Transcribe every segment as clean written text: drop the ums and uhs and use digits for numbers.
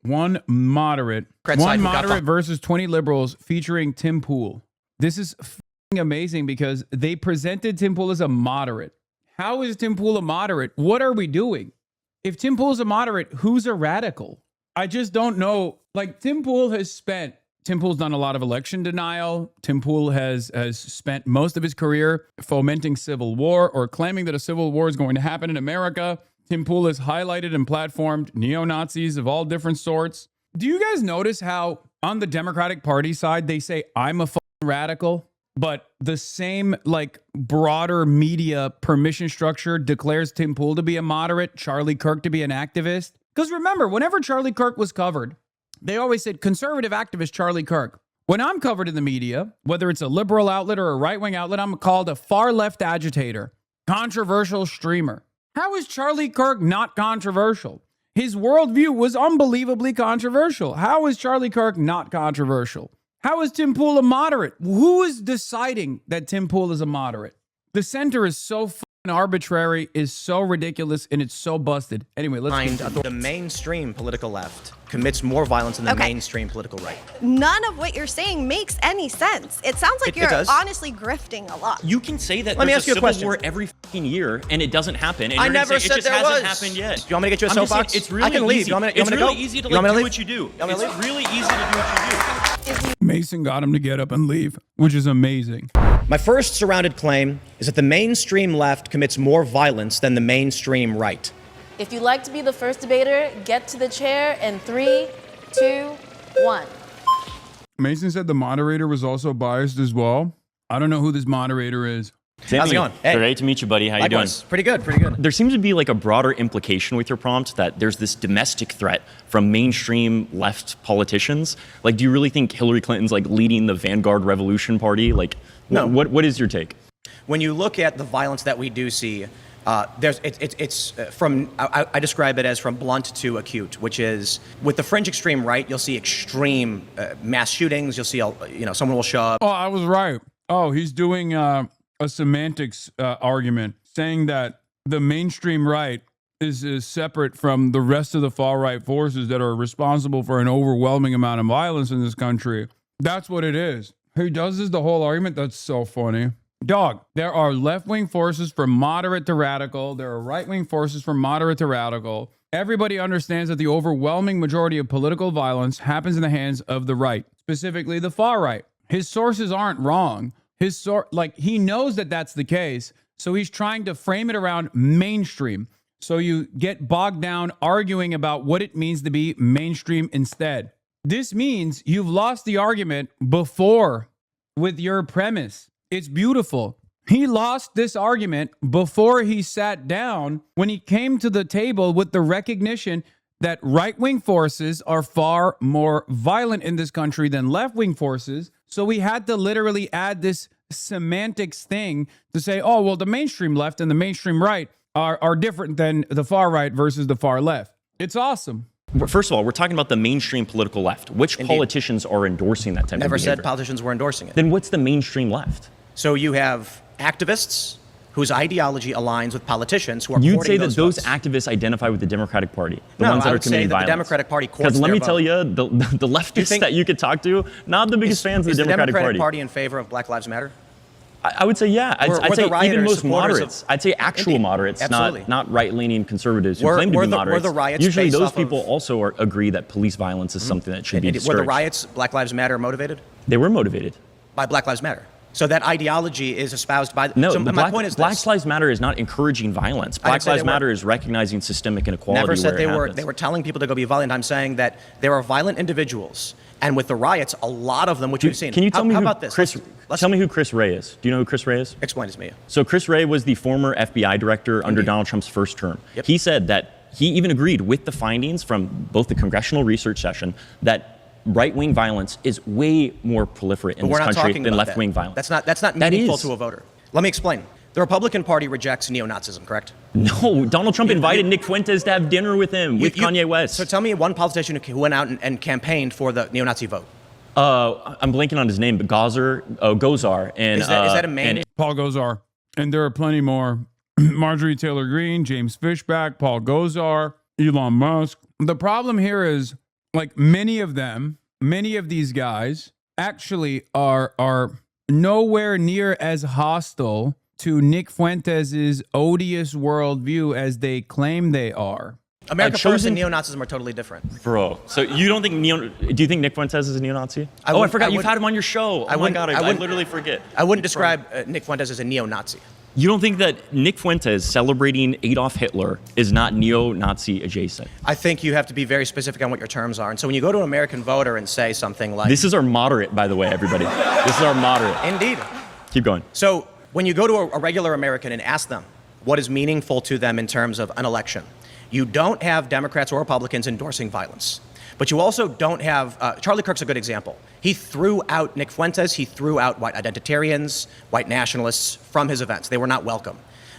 One moderate versus 20 liberals featuring Tim Pool. This is f***ing amazing because they presented Tim Pool as a moderate. How is Tim Pool a moderate? What are we doing? If Tim Pool's a moderate, who's a radical? I just don't know. Like, Tim Pool's done a lot of election denial. Tim Pool has spent most of his career fomenting civil war or claiming that a civil war is going to happen in America. Tim Pool has highlighted and platformed neo-Nazis of all different sorts. Do you guys notice how on the Democratic Party side, they say, I'm a radical, but the same like broader media permission structure declares Tim Pool to be a moderate, Charlie Kirk to be an activist? Because remember, whenever Charlie Kirk was covered, they always said conservative activist Charlie Kirk. When I'm covered in the media, whether it's a liberal outlet or a right-wing outlet, I'm called a far-left agitator, controversial streamer. How is Charlie Kirk not controversial? His worldview was unbelievably controversial. How is Charlie Kirk not controversial? How is Tim Pool a moderate? Who is deciding that Tim Pool is a moderate? The center is so arbitrary, is so ridiculous, and it's so busted. Anyway, let's the mainstream political left commits more violence than the mainstream political right. None of what you're saying makes any sense. It sounds like you're honestly grifting a lot. You can say that Let me there's ask you a question. war every fucking year and it doesn't happen. And I never said there was. It just hasn't happened yet. Do you want me to get you a soapbox? It's really I can leave. easy. You want me to, it's really go? easy to do what you do. It's really easy to do what you do. Mason got him to get up and leave, which is amazing. My first surrounded claim is that the mainstream left commits more violence than the mainstream right. If you'd like to be the first debater, get to the chair in 3, 2, 1. Mason said the moderator was also biased as well. I don't know who this moderator is. Sammy, how's it going? Hey. Great to meet you, buddy. How you doing? Pretty good, pretty good. There seems to be like a broader implication with your prompt that there's this domestic threat from mainstream left politicians. Like, do you really think Hillary Clinton's like leading the Vanguard Revolution Party? Like, no. What is your take? When you look at the violence that we do see, I describe it as from blunt to acute, which is with the fringe extreme right, you'll see extreme mass shootings. You'll see, someone will show up. Oh, I was right. Oh, he's doing a semantics argument, saying that the mainstream right is separate from the rest of the far right forces that are responsible for an overwhelming amount of violence in this country. That's what it is. He does this the whole argument. That's so funny. Dog, there are left-wing forces from moderate to radical. There are right-wing forces from moderate to radical. Everybody understands that the overwhelming majority of political violence happens in the hands of the right, specifically the far right. His sources aren't wrong. He knows that that's the case, so he's trying to frame it around mainstream. So you get bogged down arguing about what it means to be mainstream instead. This means you've lost the argument before with your premise. It's beautiful. He lost this argument before he sat down when he came to the table with the recognition that right-wing forces are far more violent in this country than left-wing forces. So we had to literally add this semantics thing to say, oh, well, the mainstream left and the mainstream right are different than the far right versus the far left. It's awesome. First of all, we're talking about the mainstream political left. Which politicians are endorsing that type of behavior? Never said politicians were endorsing it. Then what's the mainstream left? So you have activists whose ideology aligns with politicians who are You'd say that those votes. activists identify with the Democratic Party, the No, ones that I are would say committing that violence. the Democratic Party courts Because let me their tell vote. you, the leftists that you could talk to, not the biggest fans of the Democratic Party. Is the Democratic Party in favor of Black Lives Matter? I would say, yeah. I'd say even most moderates. I'd say actual moderates, not right-leaning conservatives who claim to be moderates. Were the riots usually based those off people also agree that police violence is something that should be discouraged. Were the riots Black Lives Matter motivated? They were motivated. By Black Lives Matter. So that ideology is espoused by... No, so my point is Black Lives Matter is not encouraging violence. Black Lives Matter is recognizing systemic inequality. Never said they were. Happens. They were telling people to go be violent. I'm saying that there are violent individuals, and with the riots, a lot of them, which we've seen. Can you tell me how who about this? Tell me who Chris Wray is. Do you know who Chris Wray is? Explain it to me. So Chris Wray was the former FBI director under Donald Trump's first term. Yep. He said that he even agreed with the findings from both the congressional research session that right-wing violence is way more proliferate in this country than left-wing violence. That's not meaningful to a voter. Let me explain. The Republican Party rejects neo-Nazism, correct? No, Donald Trump invited Nick Fuentes to have dinner with him, with Kanye West. So tell me one politician who went out and campaigned for the neo-Nazi vote. I'm blanking on his name, but Gozar. And, is that a man? Paul Gozar. And there are plenty more. Marjorie Taylor Greene, James Fishback, Paul Gozar, Elon Musk. The problem here is Like many of these guys actually are nowhere near as hostile to Nick Fuentes' odious worldview as they claim they are. America First and neo-Nazism are totally different. Bro, so you don't think do you think Nick Fuentes is a neo-Nazi? I forgot you've had him on your show. Oh my God, I literally forget. I wouldn't describe Nick Fuentes as a neo-Nazi. You don't think that Nick Fuentes celebrating Adolf Hitler is not neo-Nazi adjacent? I think you have to be very specific on what your terms are. And so when you go to an American voter and say something like... This is our moderate, by the way, everybody. This is our moderate. Indeed. Keep going. So when you go to a regular American and ask them what is meaningful to them in terms of an election, you don't have Democrats or Republicans endorsing violence. But you also don't have, Charlie Kirk's a good example. He threw out Nick Fuentes, he threw out white identitarians, white nationalists from his events. They were not welcome.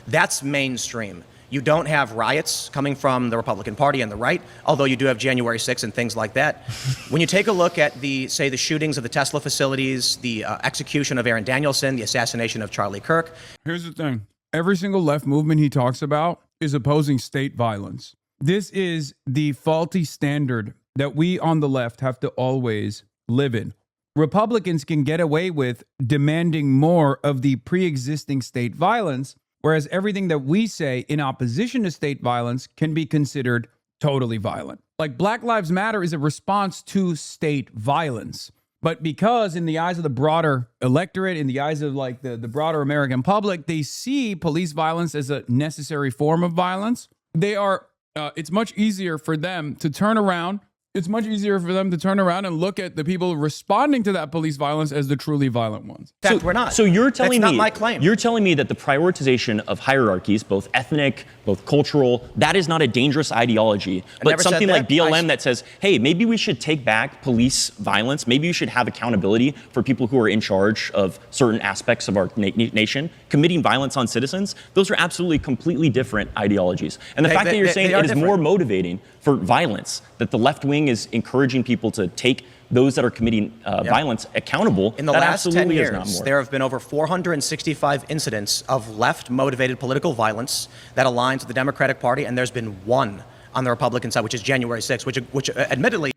That's mainstream. You don't have riots coming from the Republican Party and the right, although you do have January 6th and things like that. When you take a look at the shootings of the Tesla facilities, the execution of Aaron Danielson, the assassination of Charlie Kirk. Here's the thing. Every single left movement he talks about is opposing state violence. This is the faulty standard that we on the left have to always live in. Republicans can get away with demanding more of the pre-existing state violence, whereas everything that we say in opposition to state violence can be considered totally violent. Like Black Lives Matter is a response to state violence. But because in the eyes of the broader electorate, in the eyes of like the broader American public, they see police violence as a necessary form of violence, it's much easier for them to turn around. It's much easier for them to turn around and look at the people responding to that police violence as the truly violent ones. In fact, we're not. So you're telling me, that's not my claim. You're telling me that the prioritization of hierarchies, both ethnic, both cultural, that is not a dangerous ideology. But something like BLM that says, hey, maybe we should take back police violence. Maybe we should have accountability for people who are in charge of certain aspects of our nation, committing violence on citizens. Those are absolutely completely different ideologies. And the fact that you're saying it is more motivating for violence, that the left wing is encouraging people to take those that are committing violence accountable. In the last 10 years, there have been over 465 incidents of left-motivated political violence that aligns with the Democratic Party, and there's been one on the Republican side, which is January 6th, which admittedly...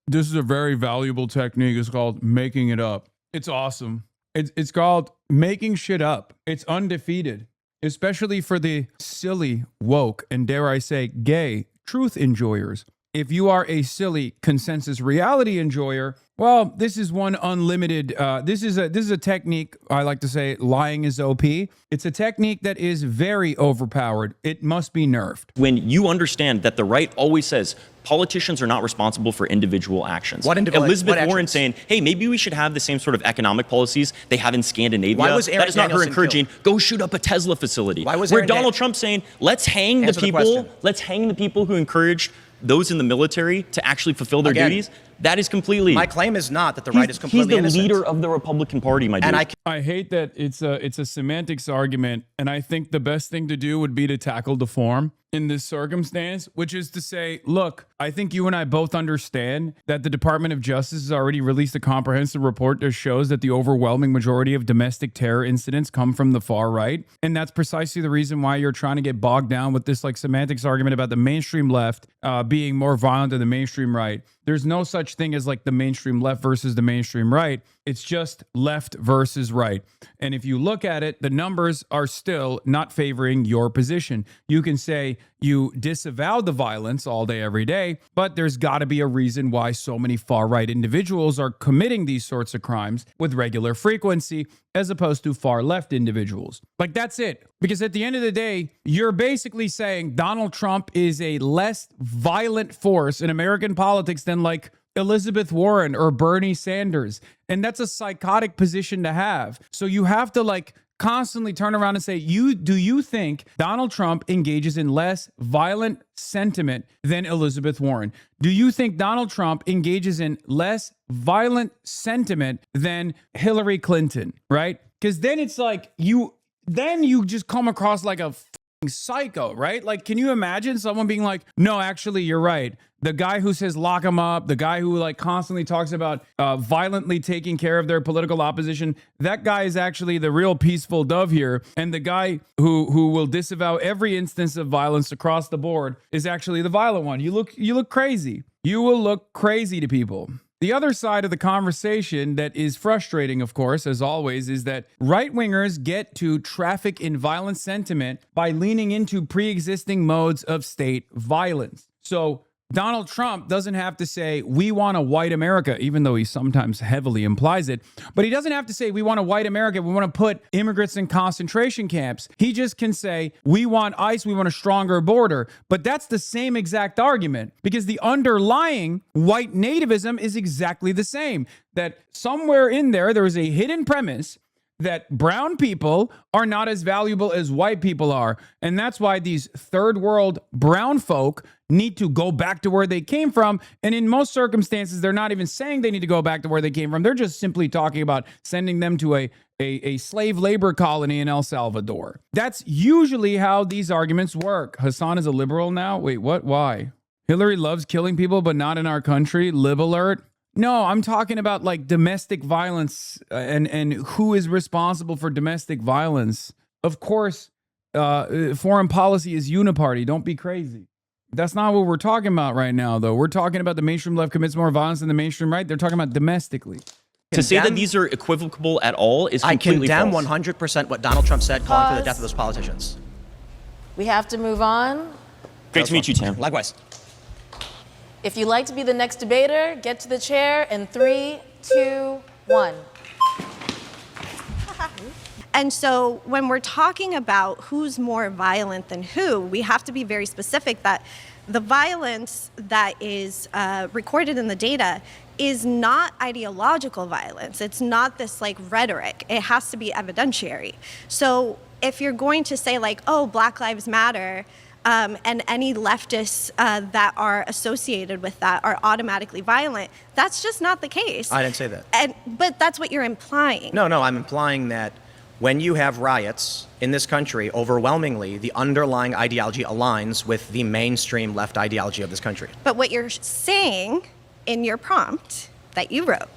This is a very valuable technique. It's called making it up. It's awesome. It's called making shit up. It's undefeated, especially for the silly, woke, and dare I say, gay truth enjoyers. If you are a silly consensus reality enjoyer, well, this is one unlimited. This is a technique. I like to say lying is OP. It's a technique that is very overpowered. It must be nerfed. When you understand that the right always says politicians are not responsible for individual actions. Elizabeth Warren saying, hey, maybe we should have the same sort of economic policies they have in Scandinavia. Why was Aaron that is not Danielson her encouraging, killed? go shoot up a Tesla facility. Why was Where Donald Trump saying, let's hang the people who encouraged those in the military to actually fulfill their duties. That is completely... My claim is not that the right is completely innocent. He's the leader of the Republican Party, my dude. And I hate that it's a semantics argument, and I think the best thing to do would be to tackle the form in this circumstance, which is to say, look, I think you and I both understand that the Department of Justice has already released a comprehensive report that shows that the overwhelming majority of domestic terror incidents come from the far right. And that's precisely the reason why you're trying to get bogged down with this like semantics argument about the mainstream left being more violent than the mainstream right. There's no such thing as like the mainstream left versus the mainstream right. It's just left versus right. And if you look at it, the numbers are still not favoring your position. You can say you disavow the violence all day, every day, but there's got to be a reason why so many far-right individuals are committing these sorts of crimes with regular frequency as opposed to far-left individuals. Like, that's it. Because at the end of the day, you're basically saying Donald Trump is a less violent force in American politics than like Elizabeth Warren or Bernie Sanders. And that's a psychotic position to have. So you have to like constantly turn around and say, do you think Donald Trump engages in less violent sentiment than Elizabeth Warren? Do you think Donald Trump engages in less violent sentiment than Hillary Clinton, right? Because then it's like you just come across like a psycho, right? Like, can you imagine someone being like, no, actually, you're right. The guy who says lock him up, the guy who like constantly talks about violently taking care of their political opposition, that guy is actually the real peaceful dove here. And the guy who will disavow every instance of violence across the board is actually the violent one. You look crazy. You will look crazy to people. The other side of the conversation that is frustrating, of course, as always, is that right-wingers get to traffic in violent sentiment by leaning into pre-existing modes of state violence. So Donald Trump doesn't have to say, we want a white America, even though he sometimes heavily implies it. But he doesn't have to say, we want a white America. We want to put immigrants in concentration camps. He just can say, we want ICE. We want a stronger border. But that's the same exact argument, because the underlying white nativism is exactly the same. That somewhere in there is a hidden premise that brown people are not as valuable as white people are. And that's why these third world brown folk need to go back to where they came from. And in most circumstances, they're not even saying they need to go back to where they came from. They're just simply talking about sending them to a slave labor colony in El Salvador. That's usually how these arguments work. Hasan is a liberal now? Wait, what? Why? Hillary loves killing people, but not in our country? Lib alert. No, I'm talking about like domestic violence and who is responsible for domestic violence. Of course, foreign policy is uniparty. Don't be crazy. That's not what we're talking about right now, though. We're talking about the mainstream left commits more violence than the mainstream right. They're talking about domestically. To say that these are equivocal at all is completely false. I condemn condemn 100% what Donald Trump said, calling for the death of those politicians. We have to move on. Great to meet you, Tim. Likewise. If you'd like to be the next debater, get to the chair in 3, 2, 1. And so when we're talking about who's more violent than who, we have to be very specific that the violence that is recorded in the data is not ideological violence. It's not this like rhetoric. It has to be evidentiary. So if you're going to say like, oh, Black Lives Matter, and any leftists that are associated with that are automatically violent, that's just not the case. I didn't say that. But that's what you're implying. No, I'm implying that when you have riots in this country, overwhelmingly, the underlying ideology aligns with the mainstream left ideology of this country. But what you're saying in your prompt that you wrote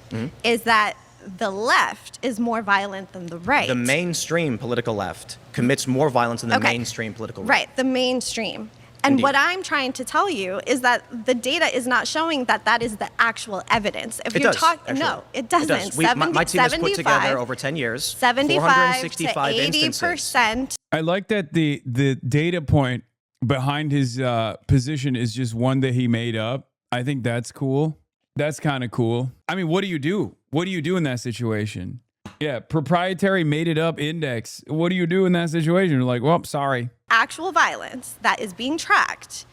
is that the left is more violent than the right. The mainstream political left commits more violence than the mainstream political right. Right, the mainstream. And Indeed. what I'm trying to tell you is that the data is not showing that that is the actual evidence. If it you're does, talking, no, it doesn't. It does. My team has put together over 10 years, 75 to 80%. I like that the data point behind his position is just one that he made up. I think that's cool. That's kind of cool. I mean, what do you do? What do you do in that situation? Yeah, proprietary made it up index. What do you do in that situation? You're like, well, sorry. Actual violence that is being tracked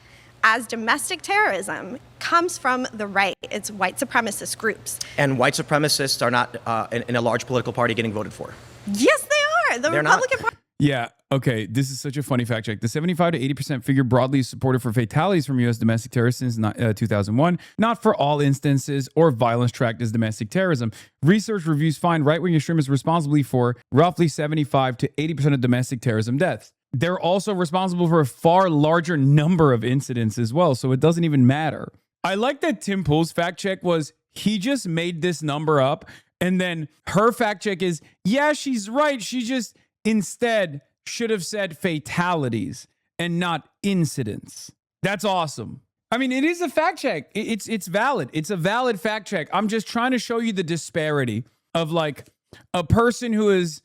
as domestic terrorism comes from the right. It's white supremacist groups. And white supremacists are not in a large political party getting voted for. Yes, they are. The Republican Party. Yeah. Okay. This is such a funny fact check. The 75 to 80% figure broadly is supported for fatalities from U.S. domestic terrorists since 2001, not for all instances or violence tracked as domestic terrorism. Research reviews find right-wing extremists responsible for roughly 75 to 80% of domestic terrorism deaths. They're also responsible for a far larger number of incidents as well, so it doesn't even matter. I like that Tim Pool's fact check was he just made this number up, and then her fact check is, yeah, she's right. She just instead should have said fatalities and not incidents. That's awesome. I mean, it is a fact check. It's valid. It's a valid fact check. I'm just trying to show you the disparity of like a person who's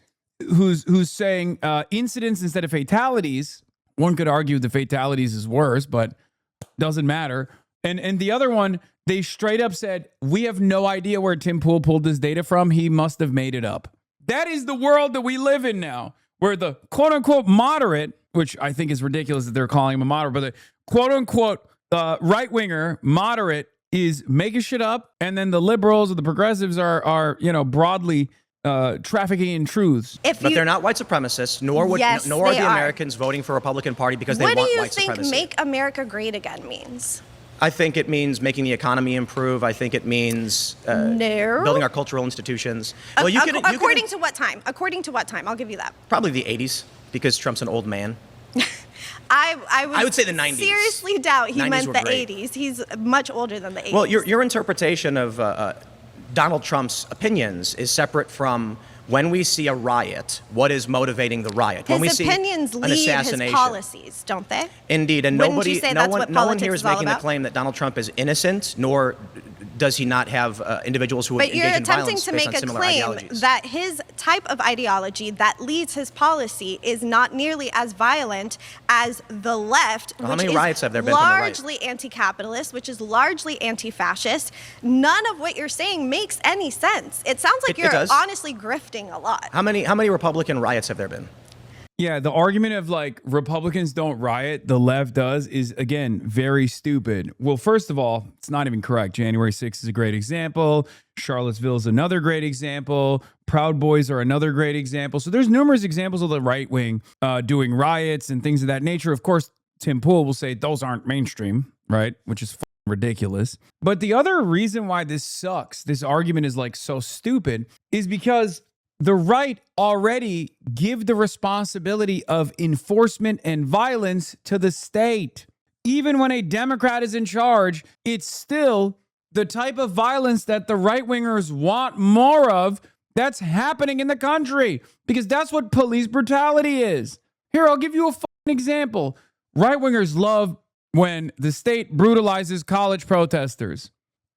saying incidents instead of fatalities. One could argue the fatalities is worse, but doesn't matter. And the other one, they straight up said, we have no idea where Tim Pool pulled this data from. He must have made it up. That is the world that we live in now, where the quote unquote moderate, which I think is ridiculous that they're calling him a moderate, but the quote unquote right winger moderate is making shit up. And then the liberals or the progressives are broadly trafficking in truths. But they're not white supremacists, nor are the Americans voting for Republican Party because they want white supremacy. What do you think make America great again means? I think it means making the economy improve. I think it means building our cultural institutions. Well, according to what time? According to what time? I'll give you that. Probably the 80s, because Trump's an old man. I would say the 90s. Seriously doubt he 90s meant were the great. 80s. He's much older than the 80s. Well, your interpretation of Donald Trump's opinions is separate from when we see a riot, what is motivating the riot? When we his see opinions an lead assassination. his policies, don't they? Indeed, and Wouldn't you say no that's what one politics here is is all making the about? claim that Donald Trump is innocent, nor does he not have individuals who But engage you're in attempting violence to based make on a similar claim ideologies. that his type of ideology that leads his policy is not nearly as violent as the left, Well, how which many is riots have there been from the right? largely anti-capitalist, which is largely anti-fascist. None of what you're saying makes any sense. It sounds like It you're does. honestly grifting a lot. How many Republican riots have there been? Yeah, the argument of like Republicans don't riot, the left does, is again very stupid. Well, first of all, it's not even correct. January 6th is a great example. Charlottesville is another great example. Proud Boys are another great example. So there's numerous examples of the right wing doing riots and things of that nature. Of course, Tim Pool will say those aren't mainstream, right? Which is ridiculous. But the other reason why this sucks, this argument is like so stupid, is because the right already give the responsibility of enforcement and violence to the state. Even when a Democrat is in charge, it's still the type of violence that the right-wingers want more of that's happening in the country, because that's what police brutality is. Here, I'll give you a example. Right-wingers love when the state brutalizes college protesters.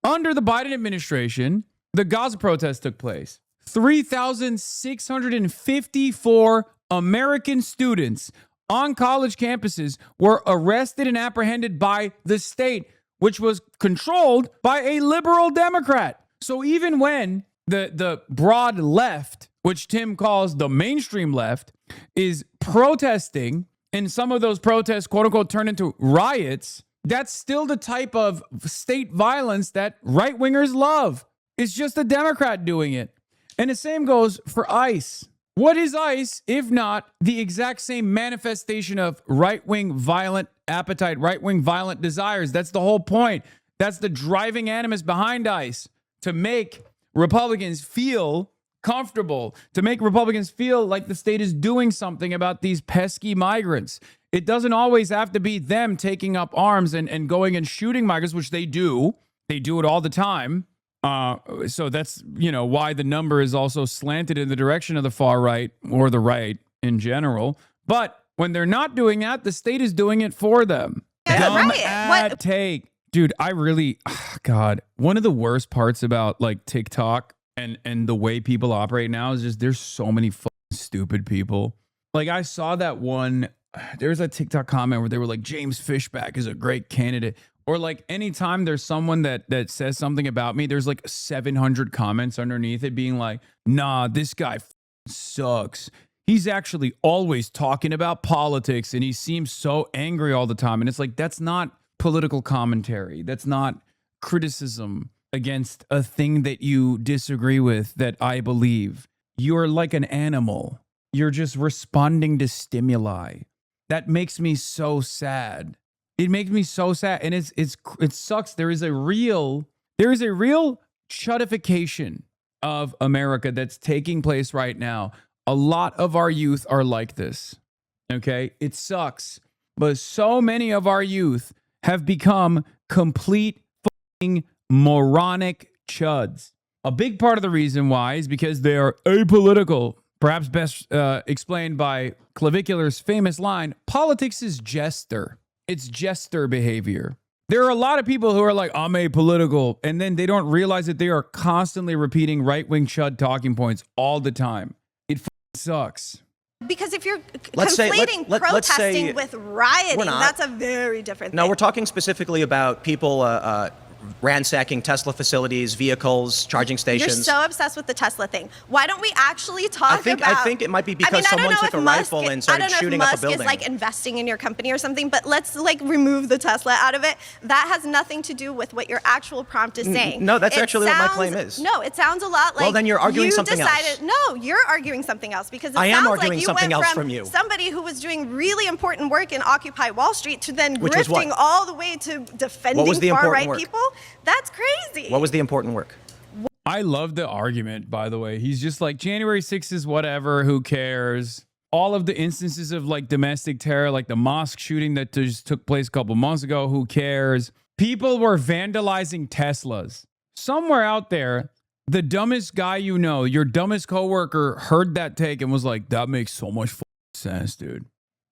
Under the Biden administration, the Gaza protest took place. 3,654 American students on college campuses were arrested and apprehended by the state, which was controlled by a liberal Democrat. So even when the broad left, which Tim calls the mainstream left, is protesting, and some of those protests, quote unquote, turn into riots, that's still the type of state violence that right wingers love. It's just a Democrat doing it. And the same goes for ICE. What is ICE if not the exact same manifestation of right-wing violent appetite, right-wing violent desires? That's the whole point. That's the driving animus behind ICE, to make Republicans feel comfortable, to make Republicans feel like the state is doing something about these pesky migrants. It doesn't always have to be them taking up arms and going and shooting migrants, which they do. They do it all the time. So that's, why the number is also slanted in the direction of the far right or the right in general. But when they're not doing that, the state is doing it for them. Yeah, right. Take. Dude, God, one of the worst parts about like TikTok and the way people operate now is just there's so many stupid people. Like I saw that one, there's a TikTok comment where they were like, James Fishback is a great candidate. Or like anytime there's someone that says something about me, there's like 700 comments underneath it being like, nah, this guy sucks. He's actually always talking about politics and he seems so angry all the time. And it's like, that's not political commentary. That's not criticism against a thing that you disagree with that I believe. You're like an animal. You're just responding to stimuli. That makes me so sad. It makes me so sad, and it sucks. There is a real chuddification of America that's taking place right now. A lot of our youth are like this. Okay, it sucks, but so many of our youth have become complete fucking moronic chuds. A big part of the reason why is because they are apolitical. Perhaps best explained by Clavicular's famous line: "Politics is jester." It's jester behavior. There are a lot of people who are like, I'm apolitical, and then they don't realize that they are constantly repeating right-wing chud talking points all the time. It sucks. Because if you're let's conflating say protesting with rioting, we're not. that's a very different thing. No, we're talking specifically about people ransacking Tesla facilities, vehicles, charging stations. You're so obsessed with the Tesla thing. Why don't we actually talk about... I think it might be because someone took a rifle and started shooting up a building. I don't know if Musk is like investing in your company or something, but let's like remove the Tesla out of it. That has nothing to do with what your actual prompt is saying. No, that's actually what my claim is. No, it sounds a lot like... Well, then you're arguing something else. No, you're arguing something else because it I am sounds arguing like you something went else from from you. somebody who was doing really important work in Occupy Wall Street to then Which was grifting what? all the way to defending far-right people. That's crazy. What was the important work? I love the argument, by the way. He's just like, January 6th is whatever, who cares? all of the instances of like domestic terror, like the mosque shooting that just took place a couple months ago. Who cares? People were vandalizing Teslas. Somewhere out there, the dumbest guy you know, your dumbest coworker, heard that take and was like, that makes so much sense, dude.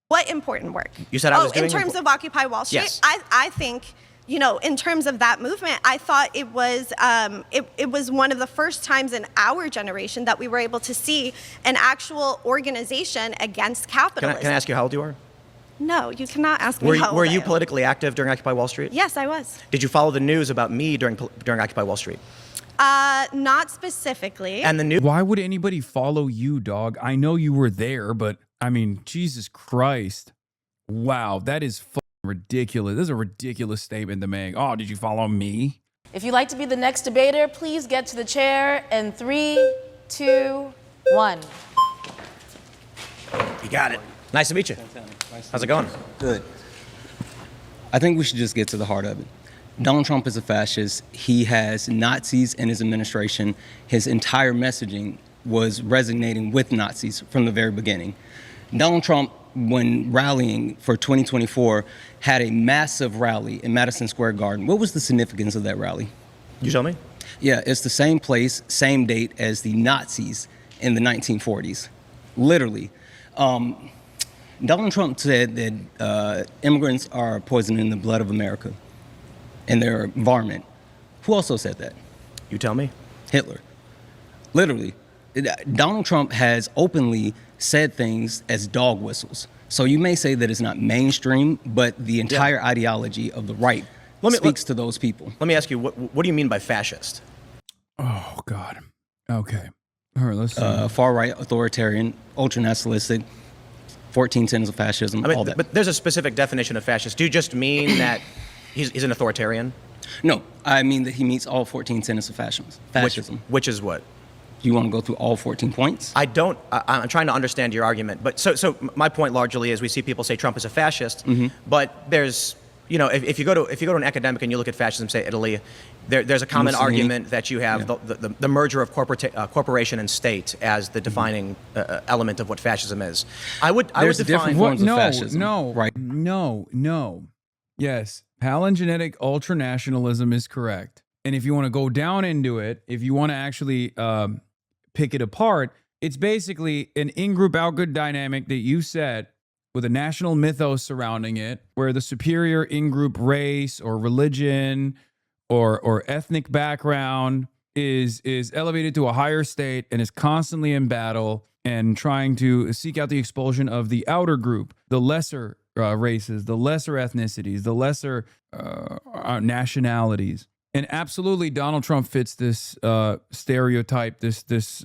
What important work? You said I was doing in terms of Occupy Wall Street? Yes. I think, you know, in terms of that movement, I thought it was it was one of the first times in our generation that we were able to see an actual organization against capitalism. Can I ask you how old you are? No, you cannot ask me how old Were I you am. politically active during Occupy Wall Street? Yes, I was. Did you follow the news about me during Occupy Wall Street? Not specifically. And the news. Why would anybody follow you, dog? I know you were there, but I mean, Jesus Christ. Wow, that is ridiculous. This is a ridiculous statement to make. Oh, did you follow me? If you'd like to be the next debater, please get to the chair in 3, 2, 1. You got it. Nice to meet you. How's it going? Good. I think we should just get to the heart of it. Donald Trump is a fascist. He has Nazis in his administration. His entire messaging was resonating with Nazis from the very beginning. Donald Trump, when rallying for 2024, had a massive rally in Madison Square Garden. What was the significance of that rally? You tell me. Yeah, it's the same place, same date as the Nazis in the 1940s. Literally. Donald Trump said that immigrants are poisoning the blood of America and their environment. Who also said that? You tell me. Hitler. Literally. Donald Trump has openly said things as dog whistles. So you may say that it's not mainstream, but the entire ideology of the right speaks to those people. Let me ask you, what do you mean by fascist? Oh, God. Okay. All right, let's see. Far-right, authoritarian, ultra-nationalistic, 14 tenets of fascism, I mean, all that. But there's a specific definition of fascist. Do you just mean that he's an authoritarian? No, I mean that he meets all 14 tenets of fascism. Which is what? You want to go through all 14 points? I'm trying to understand your argument. But so my point largely is we see people say Trump is a fascist, but there's, you know, if you go to an academic and you look at fascism, say Italy, there's a common Mussolini. argument that you have the merger of corporation and state as the defining element of what fascism is. I would There's define different forms of fascism. No, right? No. Yes, palingenetic ultranationalism is correct. And if you want to go down into it, if you want to actually pick it apart, it's basically an in-group, out-group dynamic that you set with a national mythos surrounding it, where the superior in-group race or religion or ethnic background is elevated to a higher state and is constantly in battle and trying to seek out the expulsion of the outer group, the lesser races, the lesser ethnicities, the lesser nationalities. And absolutely, Donald Trump fits this stereotype, this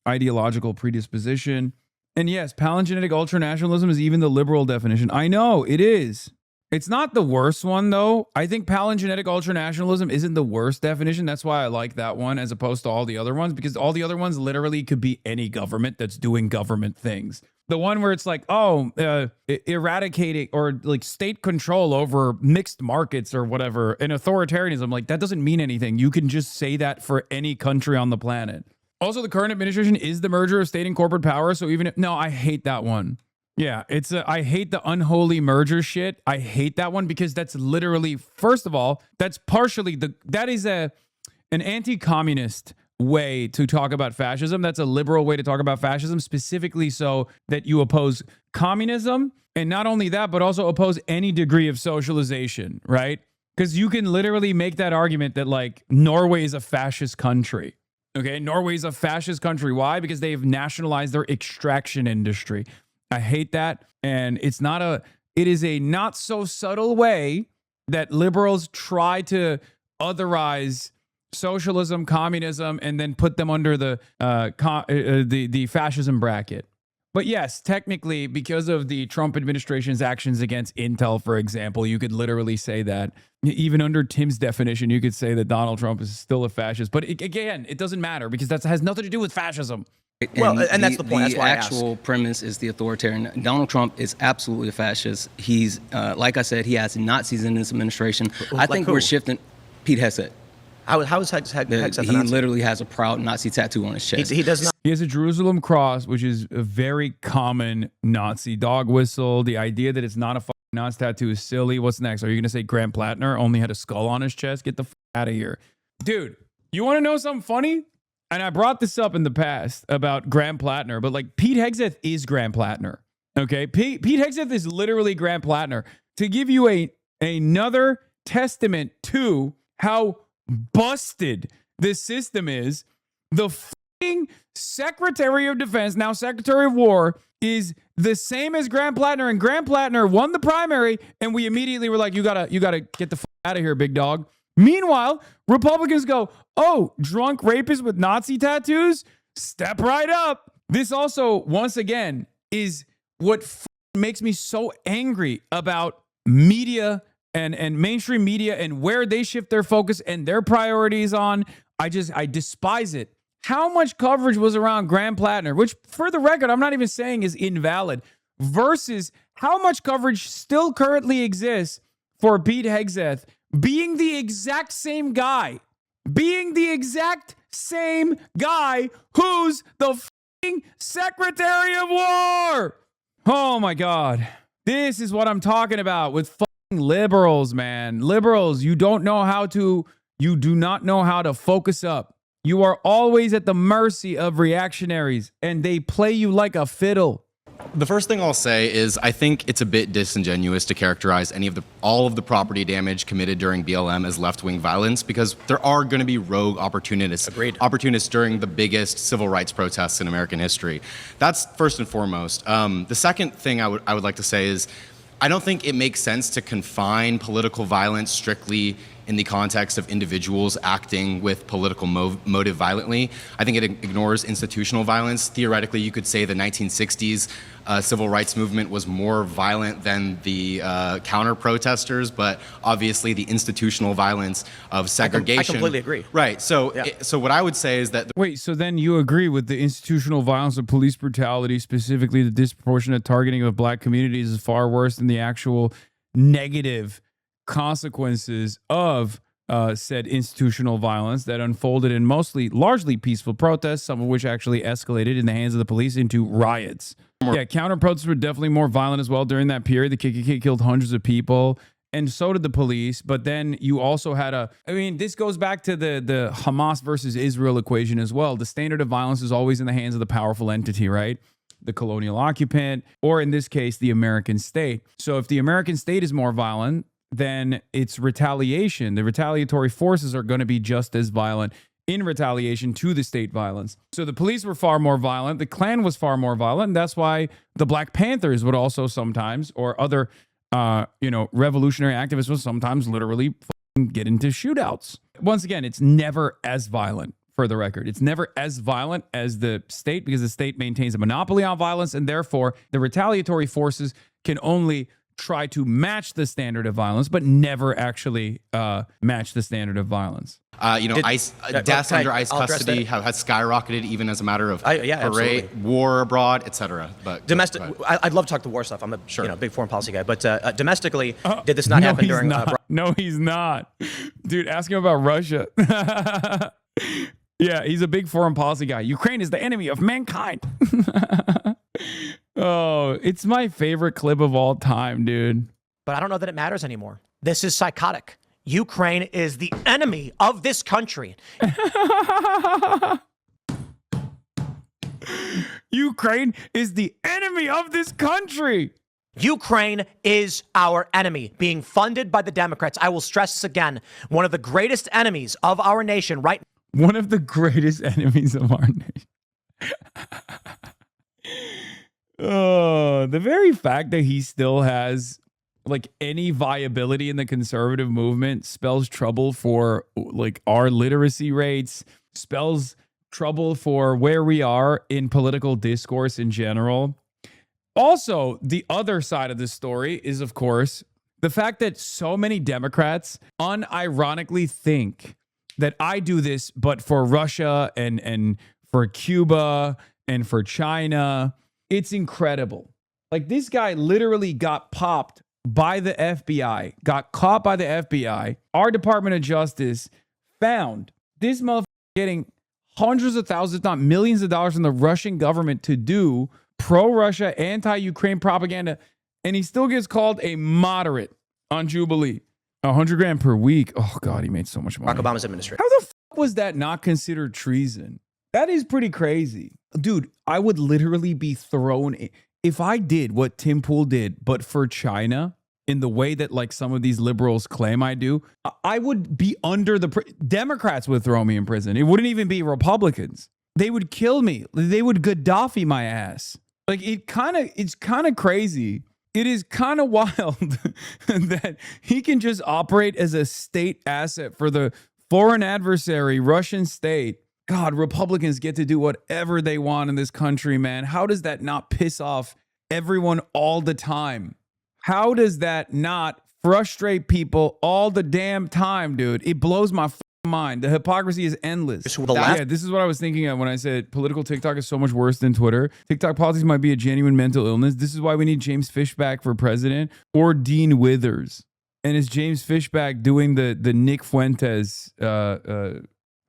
ideological predisposition. And yes, palingenetic ultranationalism is even the liberal definition. I know, it is. It's not the worst one, though. I think palingenetic ultranationalism isn't the worst definition. That's why I like that one as opposed to all the other ones, because all the other ones literally could be any government that's doing government things. The one where it's like, eradicating or like state control over mixed markets or whatever, and authoritarianism, like that doesn't mean anything. You can just say that for any country on the planet. Also, the current administration is the merger of state and corporate power. So even if, no, I hate that one. Yeah, I hate the unholy merger shit. I hate that one because that's literally, first of all, that's partially that is an anti-communist way to talk about fascism. That's a liberal way to talk about fascism, specifically so that you oppose communism. And not only that, but also oppose any degree of socialization, right? Because you can literally make that argument that like Norway is a fascist country. Okay, Norway's a fascist country. Why? Because they've nationalized their extraction industry. I hate that. And it is a not so subtle way that liberals try to otherize socialism, communism, and then put them under the fascism bracket. But yes, technically, because of the Trump administration's actions against Intel, for example, you could literally say that. Even under Tim's definition, you could say that Donald Trump is still a fascist. But again, it doesn't matter because that has nothing to do with fascism. Well, and that's the point. That's why the actual premise is the authoritarian. Donald Trump is absolutely a fascist. He's, like I said, he has Nazis in his administration. I think we're shifting. Pete Hegseth. How is Hegseth a He Nazi? literally has a proud Nazi tattoo on his chest. He does not. He has a Jerusalem cross, which is a very common Nazi dog whistle. The idea that it's not a fucking Nazi tattoo is silly. What's next? Are you going to say Grant Plattner only had a skull on his chest? Get the fuck out of here. Dude, you want to know something funny? And I brought this up in the past about Grant Plattner, but like Pete Hegseth is Grant Plattner. Okay? Pete Hegseth is literally Grant Plattner. To give you another testament to how busted this system is, the Secretary of Defense, now Secretary of War, is the same as Grant Plattner, and Grant Plattner won the primary, and we immediately were like, you gotta get the out of here, big dog. Meanwhile, Republicans go, oh, drunk rapists with Nazi tattoos? Step right up. This also, once again, is what makes me so angry about media and mainstream media and where they shift their focus and their priorities on. I despise it. How much coverage was around Grant Plattner, which for the record, I'm not even saying is invalid, versus how much coverage still currently exists for Pete Hegseth being the exact same guy who's the fucking Secretary of War. Oh my God. This is what I'm talking about with fucking liberals, man. Liberals, you do not know how to focus up. You are always at the mercy of reactionaries, and they play you like a fiddle. The first thing I'll say is I think it's a bit disingenuous to characterize all of the property damage committed during BLM as left-wing violence, because there are going to be rogue opportunists. Agreed. Opportunists during the biggest civil rights protests in American history. That's first and foremost. The second thing I would like to say is I don't think it makes sense to confine political violence strictly in the context of individuals acting with political motive violently. I think it ignores institutional violence. Theoretically, you could say the 1960s civil rights movement was more violent than the counter-protesters, but obviously the institutional violence of segregation. I completely agree. Right. So, so what I would say is that... Wait, so then you agree with the institutional violence of police brutality, specifically the disproportionate targeting of black communities, is far worse than the actual negative consequences of said institutional violence that unfolded in largely peaceful protests, some of which actually escalated in the hands of the police into riots. Yeah, counter-protests were definitely more violent as well during that period. The KKK killed hundreds of people, and so did the police. But then you also had this goes back to the Hamas versus Israel equation as well. The standard of violence is always in the hands of the powerful entity, right? The colonial occupant, or in this case, the American state. So if the American state is more violent, then it's retaliation. The retaliatory forces are going to be just as violent in retaliation to the state violence. So the police were far more violent. The Klan was far more violent. And that's why the Black Panthers would also sometimes, or other, revolutionary activists would sometimes literally get into shootouts. Once again, it's never as violent. For the record, it's never as violent as the state, because the state maintains a monopoly on violence, and therefore the retaliatory forces can only try to match the standard of violence, but never actually match the standard of violence. Deaths under ICE custody has skyrocketed, even as a matter of absolutely. war abroad, etc. But domestic, I'd love to talk the war stuff. I'm a big foreign policy guy, but domestically, did this not happen during? No, he's not, dude. Ask him about Russia. Yeah, he's a big foreign policy guy. Ukraine is the enemy of mankind. Oh, it's my favorite clip of all time, dude. But I don't know that it matters anymore. This is psychotic. Ukraine is the enemy of this country. Ukraine is the enemy of this country. Ukraine is our enemy, being funded by the Democrats. I will stress this again. One of the greatest enemies of our nation right now. One of the greatest enemies of our nation. Oh, the very fact that he still has like any viability in the conservative movement spells trouble for like our literacy rates, spells trouble for where we are in political discourse in general. Also, the other side of this story is, of course, the fact that so many Democrats unironically think that I do this, but for Russia and for Cuba and for China. It's incredible. Like, this guy literally got popped by the FBI, got caught by the FBI. Our Department of Justice found this motherfucker getting hundreds of thousands, if not millions of dollars from the Russian government to do pro-Russia, anti-Ukraine propaganda, and he still gets called a moderate on Jubilee. $100,000 per week. Oh God, he made so much money. Barack Obama's administration. How the fuck was that not considered treason? That is pretty crazy. Dude, I would literally be thrown in. If I did what Tim Pool did, but for China, in the way that like some of these liberals claim I do, I would be under the... Democrats would throw me in prison. It wouldn't even be Republicans. They would kill me. They would Gaddafi my ass. Like it's kind of crazy. It is kind of wild that he can just operate as a state asset for the foreign adversary, Russian state. God, Republicans get to do whatever they want in this country, man. How does that not piss off everyone all the time? How does that not frustrate people all the damn time, dude? It blows my mind. The hypocrisy is endless. Yeah, this is what I was thinking of when I said political TikTok is so much worse than Twitter. TikTok politics might be a genuine mental illness. This is why we need James Fishback for president or Dean Withers. And it's James Fishback doing the Nick Fuentes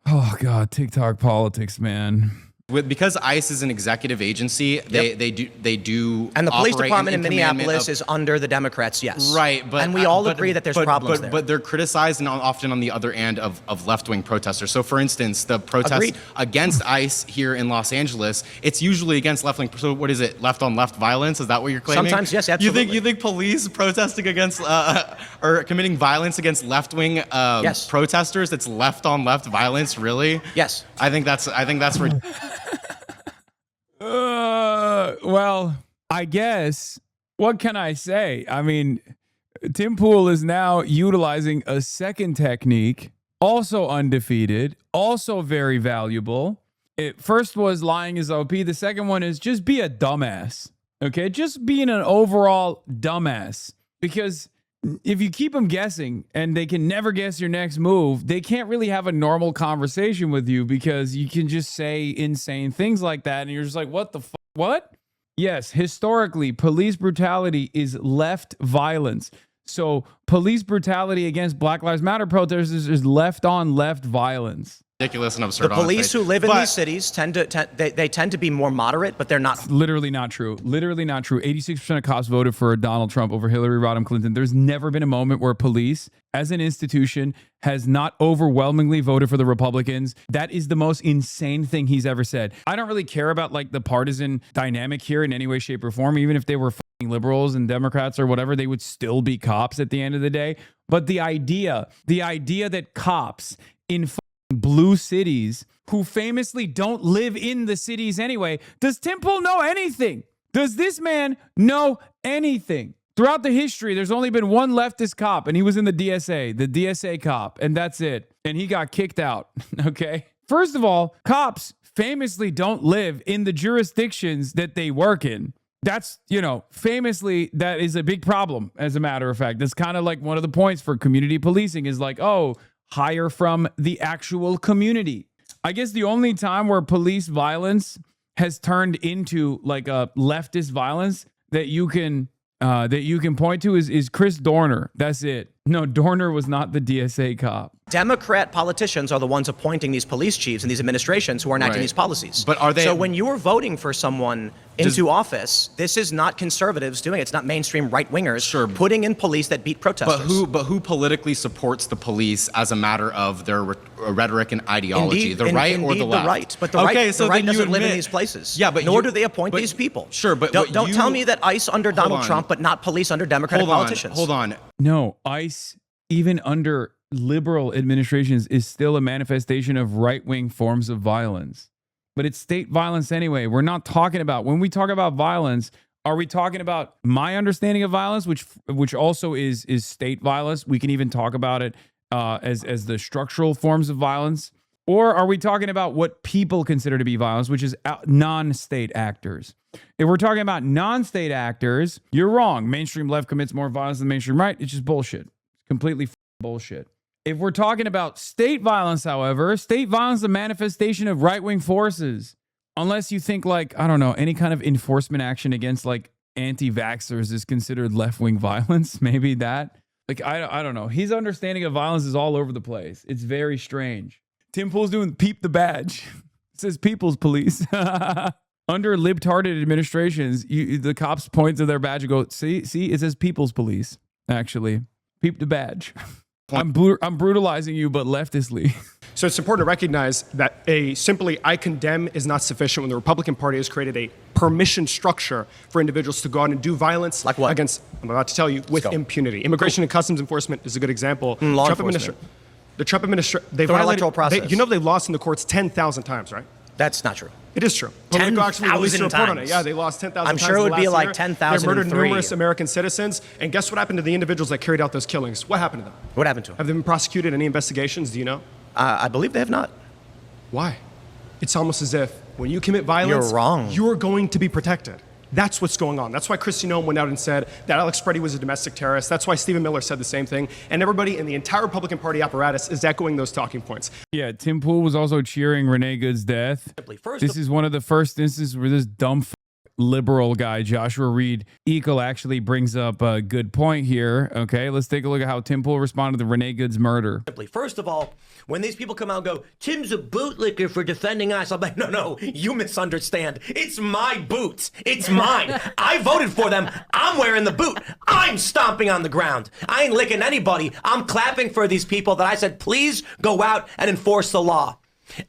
oh God, TikTok politics, man. Because ICE is an executive agency, they do, and the police operate department in commandment Minneapolis is under the Democrats, yes. Right, and we all agree that there's problems there. But they're criticized and often on the other end of left-wing protesters. So, for instance, the protest against ICE here in Los Angeles, it's usually against left-wing. So, what is it? Left-on-left violence? Is that what you're claiming? Sometimes, yes, absolutely. You think police protesting against or committing violence against left-wing protesters? It's left-on-left violence, really? Yes. I think that's well, I guess, what can I say? I mean, Tim Pool is now utilizing a second technique, also undefeated, also very valuable. It first was lying as OP. The second one is just be a dumbass. Okay, just being an overall dumbass. Because if you keep them guessing and they can never guess your next move, they can't really have a normal conversation with you because you can just say insane things like that. And you're just like, what the fuck? What? Yes, historically, police brutality is left violence. So police brutality against Black Lives Matter protesters is left on left violence. Ridiculous and absurd. The police who live in these cities tend to be more moderate, but they're not. Literally not true. Literally not true. 86% of cops voted for Donald Trump over Hillary Rodham Clinton. There's never been a moment where police, as an institution, has not overwhelmingly voted for the Republicans. That is the most insane thing he's ever said. I don't really care about like the partisan dynamic here in any way, shape, or form. Even if they were liberals and Democrats or whatever, they would still be cops at the end of the day. But the idea that cops in blue cities who famously don't live in the cities anyway. Does Tim Pool know anything? Does this man know anything? Throughout the history, there's only been one leftist cop, and he was in the DSA cop, and that's it. And he got kicked out, okay? First of all, cops famously don't live in the jurisdictions that they work in. That's, famously, that is a big problem, as a matter of fact. That's kind of like one of the points for community policing is like, oh, hire from the actual community. I guess the only time where police violence has turned into like a leftist violence that you can point to is Chris Dorner. That's it. No, Dorner was not the DSA cop. Democrat politicians are the ones appointing these police chiefs and these administrations who are enacting these policies. But are they? So when you are voting for someone into office, this is not conservatives doing it. It's not mainstream right-wingers putting in police that beat protesters. But who politically supports the police as a matter of their rhetoric and ideology? Indeed, the right or the left? The right. But the right doesn't live in these places. Yeah, but nor do they appoint these people. Sure, but don't tell me that ICE under Donald Trump, but not police under Democratic politicians. Hold on. No, ICE, even under liberal administrations, is still a manifestation of right-wing forms of violence. But it's state violence anyway. We're not talking about, when we talk about violence, are we talking about my understanding of violence, which also is state violence? We can even talk about it as the structural forms of violence. Or are we talking about what people consider to be violence, which is non-state actors? If we're talking about non-state actors, you're wrong. Mainstream left commits more violence than mainstream right. It's just bullshit. Completely bullshit. If we're talking about state violence, however, state violence is a manifestation of right-wing forces. Unless you think like, I don't know, any kind of enforcement action against like anti-vaxxers is considered left-wing violence. Maybe that. Like, I don't know. His understanding of violence is all over the place. It's very strange. Tim Pool's doing peep the badge. It says people's police. Under libtarded administrations, the cops point to their badge and go, see, it says people's police, actually. Peep the badge. I'm brutalizing you, but leftistly. So it's important to recognize that simply I condemn is not sufficient when the Republican Party has created a permission structure for individuals to go out and do violence against, I'm about to tell you, with impunity. Immigration and Customs Enforcement is a good example. Law enforcement. The Trump administration, they violated, electoral process. They've lost in the courts 10,000 times, right? That's not true. It is true. Politico actually released a report on it. Yeah, they lost 10,000 times. I'm sure it would be like 10,000. They murdered numerous American citizens. And guess what happened to the individuals that carried out those killings? What happened to them? What happened to them? Have they been prosecuted? Any investigations? Do you know? I believe they have not. Why? It's almost as if when you commit violence, you're wrong. You're going to be protected. That's what's going on. That's why Kristi Noem went out and said that Alex Preddy was a domestic terrorist. That's why Stephen Miller said the same thing. And everybody in the entire Republican Party apparatus is echoing those talking points. Yeah, Tim Pool was also cheering Renee Good's death. This is one of the first instances where this dumb liberal guy, Joshua Reed Eagle, actually brings up a good point here. Okay, let's take a look at how Tim Pool responded to Renee Good's murder. First of all, when these people come out and go, Tim's a bootlicker for defending us, I'm like, no, you misunderstand. It's my boots. It's mine. I voted for them. I'm wearing the boot. I'm stomping on the ground. I ain't licking anybody. I'm clapping for these people that I said, please go out and enforce the law.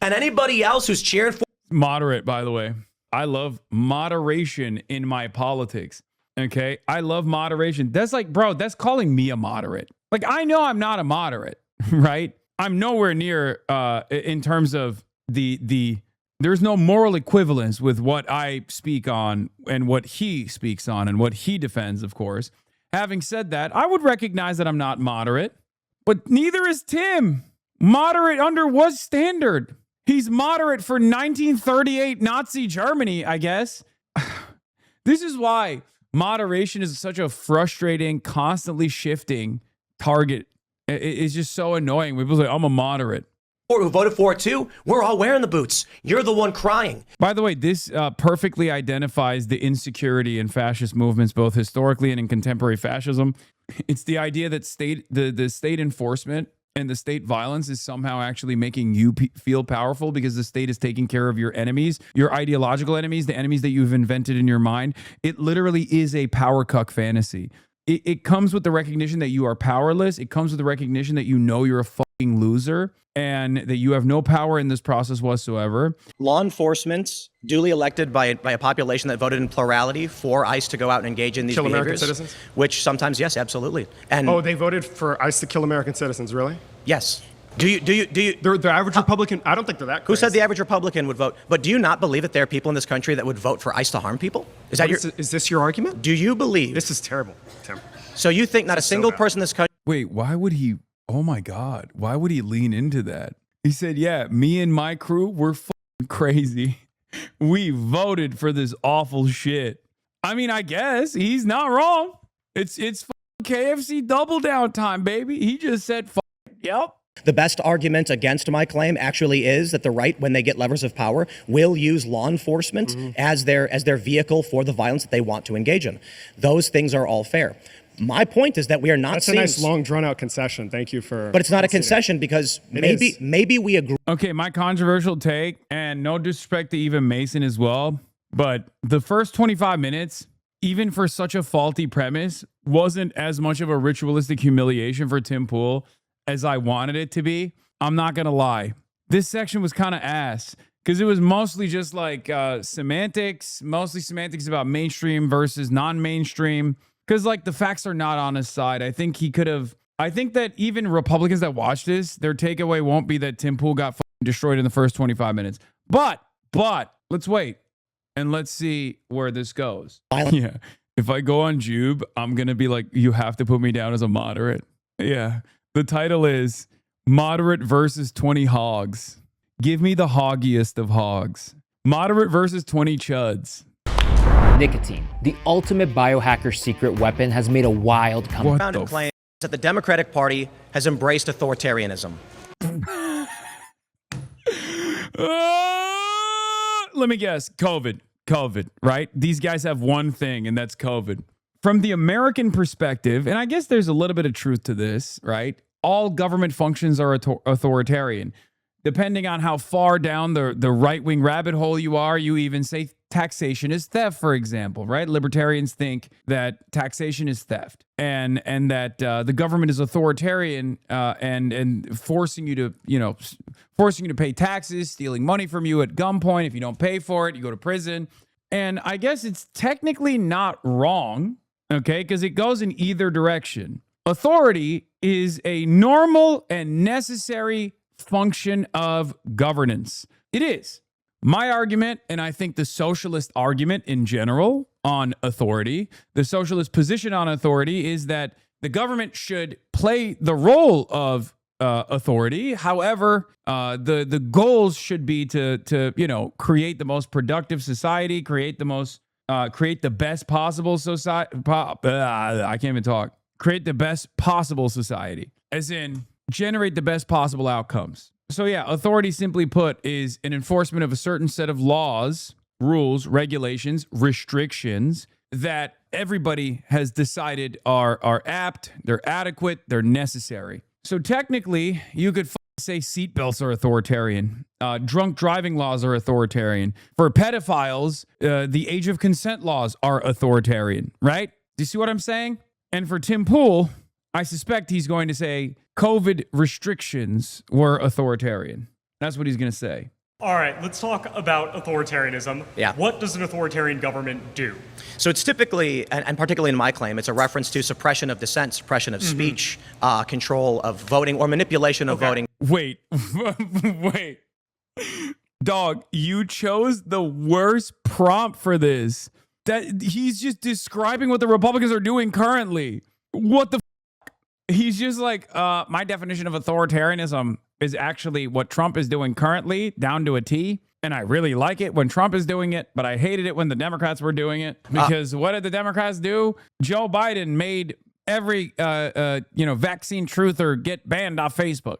And anybody else who's cheering for... Moderate, by the way. I love moderation in my politics. Okay. I love moderation. That's like, bro, that's calling me a moderate. Like, I know I'm not a moderate, right? I'm nowhere near in terms of there's no moral equivalence with what I speak on and what he speaks on and what he defends, of course. Having said that, I would recognize that I'm not moderate, but neither is Tim. Moderate under what standard? He's moderate for 1938 Nazi Germany, I guess. This is why moderation is such a frustrating, constantly shifting target. It's just so annoying. People say, I'm a moderate. Or who voted for it too, we're all wearing the boots. You're the one crying. By the way, this perfectly identifies the insecurity in fascist movements, both historically and in contemporary fascism. It's the idea that the state enforcement and the state violence is somehow actually making you feel powerful because the state is taking care of your enemies, your ideological enemies, the enemies that you've invented in your mind. It literally is a power cuck fantasy. It comes with the recognition that you are powerless. It comes with the recognition that you know you're a fucking loser and that you have no power in this process whatsoever. Law enforcement, duly elected by a population that voted in plurality for ICE to go out and engage in these behaviors. American citizens? Which sometimes, yes, absolutely. And they voted for ICE to kill American citizens, really? Yes. Do you? The average Republican, I don't think they're that crazy. Who said the average Republican would vote? But do you not believe that there are people in this country that would vote for ICE to harm people? Is this your argument? Do you believe? This is terrible, Tim. So you think not a single person in this country? Wait, why would he? Oh my God. Why would he lean into that? He said, yeah, me and my crew, we're fucking crazy. We voted for this awful shit. I mean, I guess he's not wrong. It's KFC double down time, baby. He just said, yep. The best argument against my claim actually is that the right, when they get levers of power, will use law enforcement as their vehicle for the violence that they want to engage in. Those things are all fair. My point is that we are not. That's a nice, long, drawn-out concession. Thank you for. But it's not a concession because maybe we agree. Okay, my controversial take, and no disrespect to even Mason as well, but the first 25 minutes, even for such a faulty premise, wasn't as much of a ritualistic humiliation for Tim Pool as I wanted it to be. I'm not gonna lie. This section was kind of ass because it was mostly just like semantics, mostly semantics about mainstream versus non-mainstream. Because, like, the facts are not on his side. I think that even Republicans that watch this, their takeaway won't be that Tim Pool got destroyed in the first 25 minutes. But, let's wait. And let's see where this goes. Yeah. If I go on Jube, I'm going to be like, you have to put me down as a moderate. Yeah. The title is Moderate versus 20 Hogs. Give me the hoggiest of hogs. Moderate versus 20 chuds. Nicotine, the ultimate biohacker secret weapon, has made a wild comeback. Founded claim that the Democratic Party has embraced authoritarianism. Let me guess. COVID, right? These guys have one thing, and that's COVID. From the American perspective, and I guess there's a little bit of truth to this, right? All government functions are authoritarian. Depending on how far down the right-wing rabbit hole you are, you even say taxation is theft, for example, right? Libertarians think that taxation is theft and that the government is authoritarian and forcing you to pay taxes, stealing money from you at gunpoint. If you don't pay for it, you go to prison. And I guess it's technically not wrong, okay, because it goes in either direction. Authority is a normal and necessary function of governance. It is. My argument, and I think the socialist argument in general on authority, the socialist position on authority is that the government should play the role of authority. However, the goals should be to create the most productive society, create the best possible society. I can't even talk. Create the best possible society, as in generate the best possible outcomes. So yeah, authority, simply put, is an enforcement of a certain set of laws, rules, regulations, restrictions that everybody has decided are apt, they're adequate, they're necessary. So technically, you could say seatbelts are authoritarian. Drunk driving laws are authoritarian. For pedophiles, the age of consent laws are authoritarian, right? Do you see what I'm saying? And for Tim Pool, I suspect he's going to say COVID restrictions were authoritarian. That's what he's going to say. All right, let's talk about authoritarianism. Yeah. What does an authoritarian government do? So it's typically, and particularly in my claim, it's a reference to suppression of dissent, suppression of speech, control of voting, or manipulation of voting. Wait, wait. Dog, you chose the worst prompt for this. That he's just describing what the Republicans are doing currently. What the f-? He's just like, my definition of authoritarianism is actually what Trump is doing currently, down to a T. And I really like it when Trump is doing it, but I hated it when the Democrats were doing it. Because what did the Democrats do? Joe Biden made every vaccine truther get banned off Facebook.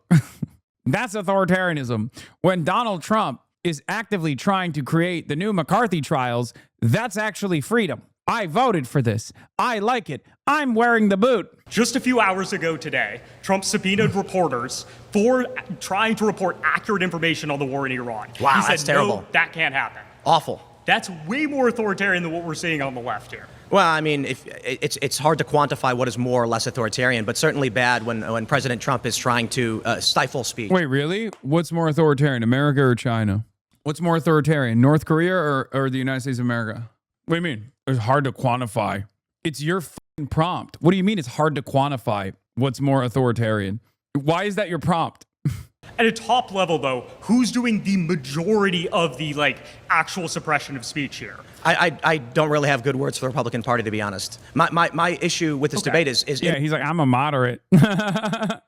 That's authoritarianism. When Donald Trump is actively trying to create the new McCarthy trials, that's actually freedom. I voted for this. I like it. I'm wearing the boot. Just a few hours ago today, Trump subpoenaed reporters for trying to report accurate information on the war in Iran. Wow, he said, that's terrible. No, that can't happen. Awful. That's way more authoritarian than what we're seeing on the left here. Well, I mean, it's hard to quantify what is more or less authoritarian, but certainly bad when President Trump is trying to stifle speech. Wait, really? What's more authoritarian, America or China? What's more authoritarian, North Korea or the United States of America? What do you mean? It's hard to quantify. It's your f***ing prompt. What do you mean it's hard to quantify what's more authoritarian? Why is that your prompt? At a top level, though, who's doing the majority of the actual suppression of speech here? I don't really have good words for the Republican Party, to be honest. My issue with this debate is he's like, I'm a moderate. I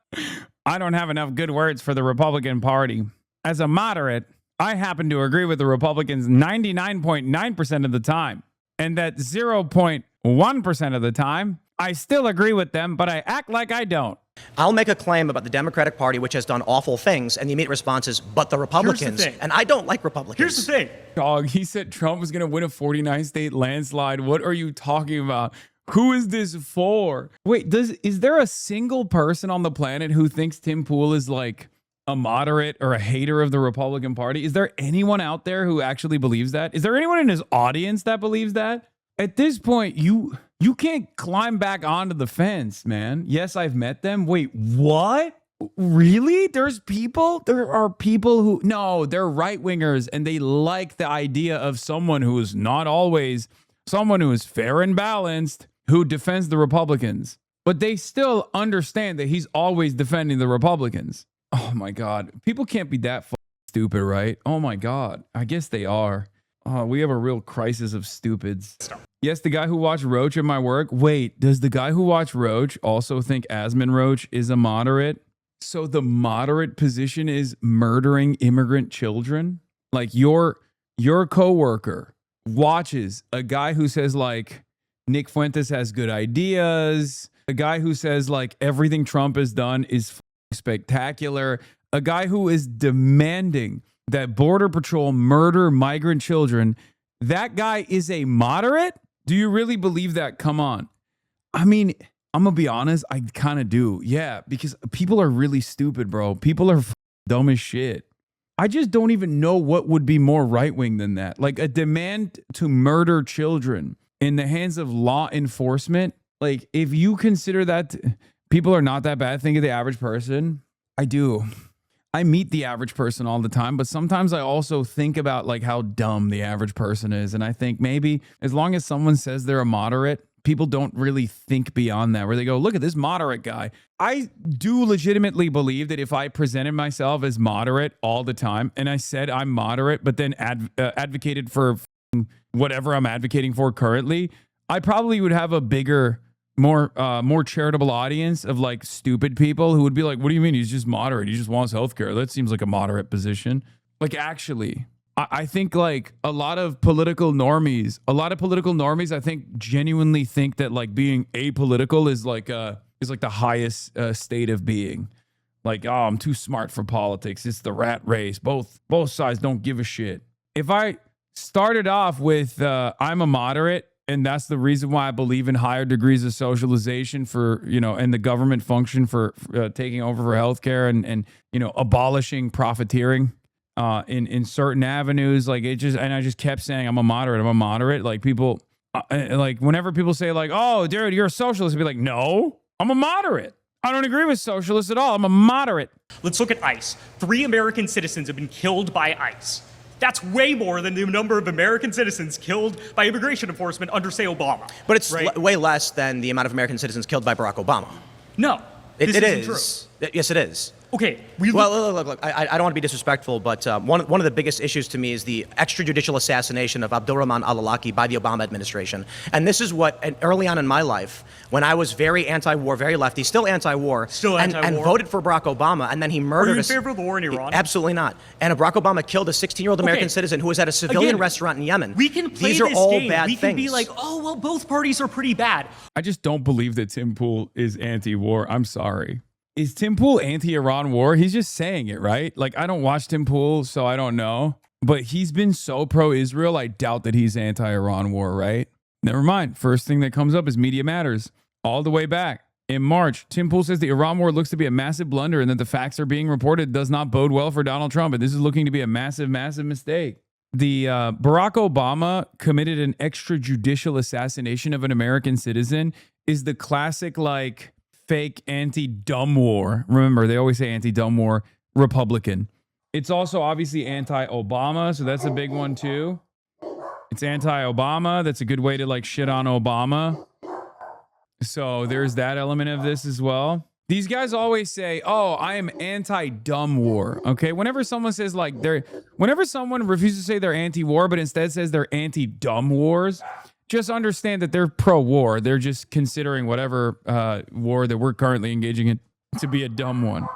don't have enough good words for the Republican Party. As a moderate, I happen to agree with the Republicans 99.9% of the time. And that 0.1% of the time, I still agree with them, but I act like I don't. I'll make a claim about the Democratic Party, which has done awful things, and the immediate response is, but the Republicans. And I don't like Republicans. Here's the thing. Dog, he said Trump was going to win a 49-state landslide. What are you talking about? Who is this for? Wait, is there a single person on the planet who thinks Tim Pool is like a moderate or a hater of the Republican Party? Is there anyone out there who actually believes that? Is there anyone in his audience that believes that? At this point, you can't climb back onto the fence, man. Yes, I've met them. Wait, what? Really? There are people who, no, they're right-wingers, and they like the idea of someone who is not always someone who is fair and balanced, who defends the Republicans. But they still understand that he's always defending the Republicans. Oh my God. People can't be that stupid, right? Oh my God. I guess they are. We have a real crisis of stupids. Yes, the guy who watched Roach at my work. Wait, does the guy who watched Roach also think Asmund Roach is a moderate? So the moderate position is murdering immigrant children? Like your coworker watches a guy who says like Nick Fuentes has good ideas, a guy who says like everything Trump has done is spectacular, a guy who is demanding that Border Patrol murder migrant children. That guy is a moderate? Do you really believe that? Come on. I mean, I'm going to be honest. I kind of do. Yeah, because people are really stupid, bro. People are dumb as shit. I just don't even know what would be more right-wing than that. Like a demand to murder children in the hands of law enforcement. Like if you consider that people are not that bad, think of the average person. I do. I meet the average person all the time, but sometimes I also think about like how dumb the average person is. And I think maybe as long as someone says they're a moderate, people don't really think beyond that, where they go, look at this moderate guy. I do legitimately believe that if I presented myself as moderate all the time and I said I'm moderate, but then advocated for whatever I'm advocating for currently, I probably would have a bigger, more charitable audience of like stupid people who would be like, what do you mean he's just moderate? He just wants healthcare. That seems like a moderate position. Like actually, I think like a lot of political normies, I think genuinely think that like being apolitical is like the highest state of being. Like, oh, I'm too smart for politics. It's the rat race. Both sides don't give a shit. If I started off with I'm a moderate, and that's the reason why I believe in higher degrees of socialization for, and the government function for taking over for healthcare and abolishing profiteering in certain avenues. Like and I just kept saying, I'm a moderate. Like people, like whenever people say like, oh, dude, you're a socialist, I'd be like, no, I'm a moderate. I don't agree with socialists at all. I'm a moderate. Let's look at ICE. 3 American citizens have been killed by ICE. That's way more than the number of American citizens killed by immigration enforcement under, say, Obama. But it's way less than the amount of American citizens killed by Barack Obama. No, it is. Yes, it is. Okay. Look. I don't want to be disrespectful, but one of the biggest issues to me is the extrajudicial assassination of Abdulrahman al-Awlaki by the Obama administration. And this is what, early on in my life, when I was very anti-war, very lefty, still anti-war, and voted for Barack Obama, and then he murdered. Are you in favor of the war in Iran? Absolutely not. And Barack Obama killed a 16-year-old American citizen who was at a civilian restaurant in Yemen. We can play These are this all game. bad we can things. be like, oh, well, both parties are pretty bad. I just don't believe that Tim Pool is anti-war. I'm sorry. Is Tim Pool anti-Iran war? He's just saying it, right? Like, I don't watch Tim Pool, so I don't know. But he's been so pro-Israel, I doubt that he's anti-Iran war, right? Never mind. First thing that comes up is Media Matters. All the way back. In March, Tim Pool says the Iran war looks to be a massive blunder and that the facts are being reported does not bode well for Donald Trump. And this is looking to be a massive, massive mistake. The Barack Obama committed an extrajudicial assassination of an American citizen is the classic, like, fake anti-dumb war. Remember, they always say anti-dumb war Republican. It's also obviously anti-Obama, so that's a big one too. It's anti-Obama. That's a good way to like shit on Obama. So there's that element of this as well. These guys always say, oh, I am anti-dumb war. Okay. Whenever someone says like whenever someone refuses to say they're anti-war, but instead says they're anti-dumb wars, just understand that they're pro-war. They're just considering whatever war that we're currently engaging in to be a dumb one.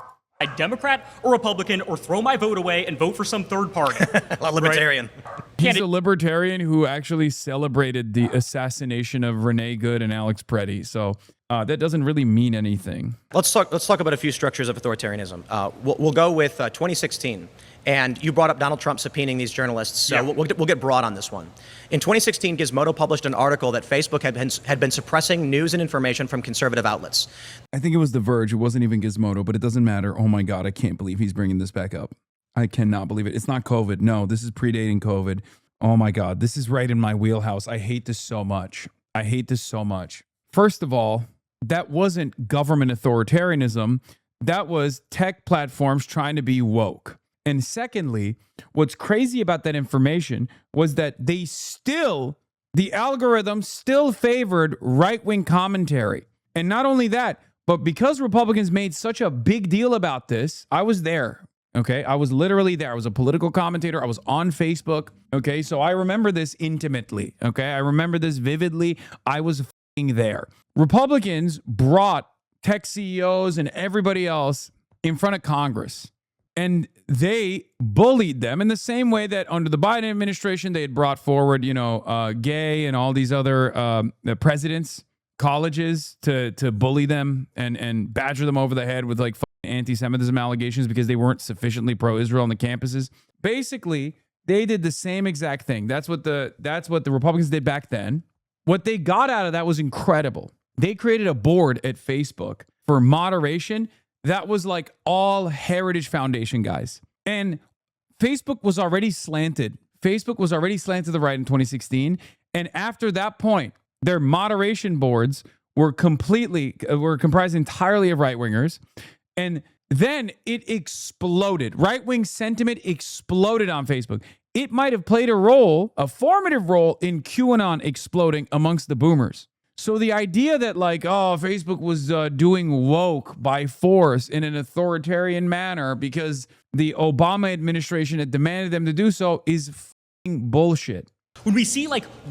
A Democrat or Republican, or throw my vote away and vote for some third party. A libertarian. Right? He's a libertarian who actually celebrated the assassination of Renee Good and Alex Preddy. So that doesn't really mean anything. Let's talk about a few structures of authoritarianism. We'll go with 2016. And you brought up Donald Trump subpoenaing these journalists, so we'll get broad on this one. In 2016, Gizmodo published an article that Facebook had been suppressing news and information from conservative outlets. I think it was The Verge. It wasn't even Gizmodo, but it doesn't matter. Oh my God, I can't believe he's bringing this back up. I cannot believe it. It's not COVID. No, this is predating COVID. Oh my God, this is right in my wheelhouse. I hate this so much. First of all, that wasn't government authoritarianism. That was tech platforms trying to be woke. And secondly, what's crazy about that information was that the algorithm still favored right-wing commentary. And not only that, but because Republicans made such a big deal about this, I was there. Okay. I was literally there. I was a political commentator. I was on Facebook. Okay. So I remember this intimately. Okay. I remember this vividly. I was there. Republicans brought tech CEOs and everybody else in front of Congress. And they bullied them in the same way that under the Biden administration, they had brought forward, Gay and all these other presidents, colleges to bully them and badger them over the head with like anti-Semitism allegations because they weren't sufficiently pro-Israel on the campuses. Basically, they did the same exact thing. That's what the Republicans did back then. What they got out of that was incredible. They created a board at Facebook for moderation that was like all Heritage Foundation guys. And Facebook was already slanted. Facebook was already slanted to the right in 2016. And after that point, their moderation boards were comprised entirely of right-wingers. And then it exploded. Right-wing sentiment exploded on Facebook. It might have played a formative role in QAnon exploding amongst the boomers. So the idea that Facebook was doing woke by force in an authoritarian manner because the Obama administration had demanded them to do so is f***ing bullshit. When we see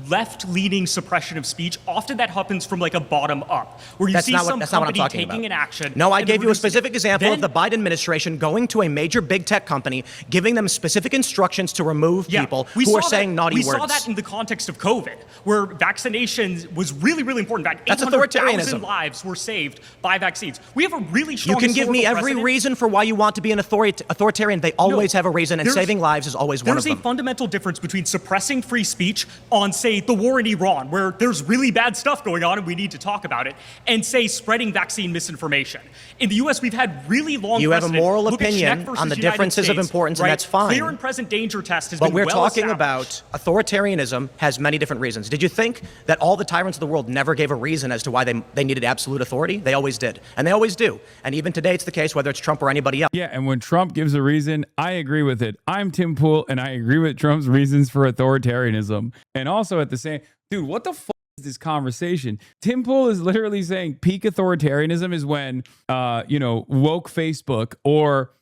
left-leaning suppression of speech, often that happens from a bottom up, where you see some company taking an action. No, I gave you a specific example of the Biden administration going to a major big tech company, giving them specific instructions to remove people who are saying naughty words. We saw that in the context of COVID, where vaccination was really, really important. In fact, That's 800,000 lives were saved by vaccines. We have a really strong. You can give me every reason for why you want to be an authoritarian. They always have a reason, and saving lives is always one of them. There's a fundamental difference between suppressing free speech on, say, the war in Iran, where there's really bad stuff going on and we need to talk about it, and, say, spreading vaccine misinformation. In the U.S., we've had really long You have a moral Look opinion on the differences of importance, and that's fine. Clear and present danger test has been well established. But we're talking about authoritarianism has many different reasons. Did you think that all the tyrants of the world never gave a reason as to why they needed absolute authority? They always did, and they always do. And even today, it's the case, whether it's Trump or anybody else. Yeah, and when Trump gives a reason, I agree with it. I'm Tim Pool, and I agree with Trump's reasons for authoritarianism. And also at the same, dude, what the fuck is this conversation? Tim Pool is literally saying peak authoritarianism is when, woke Facebook or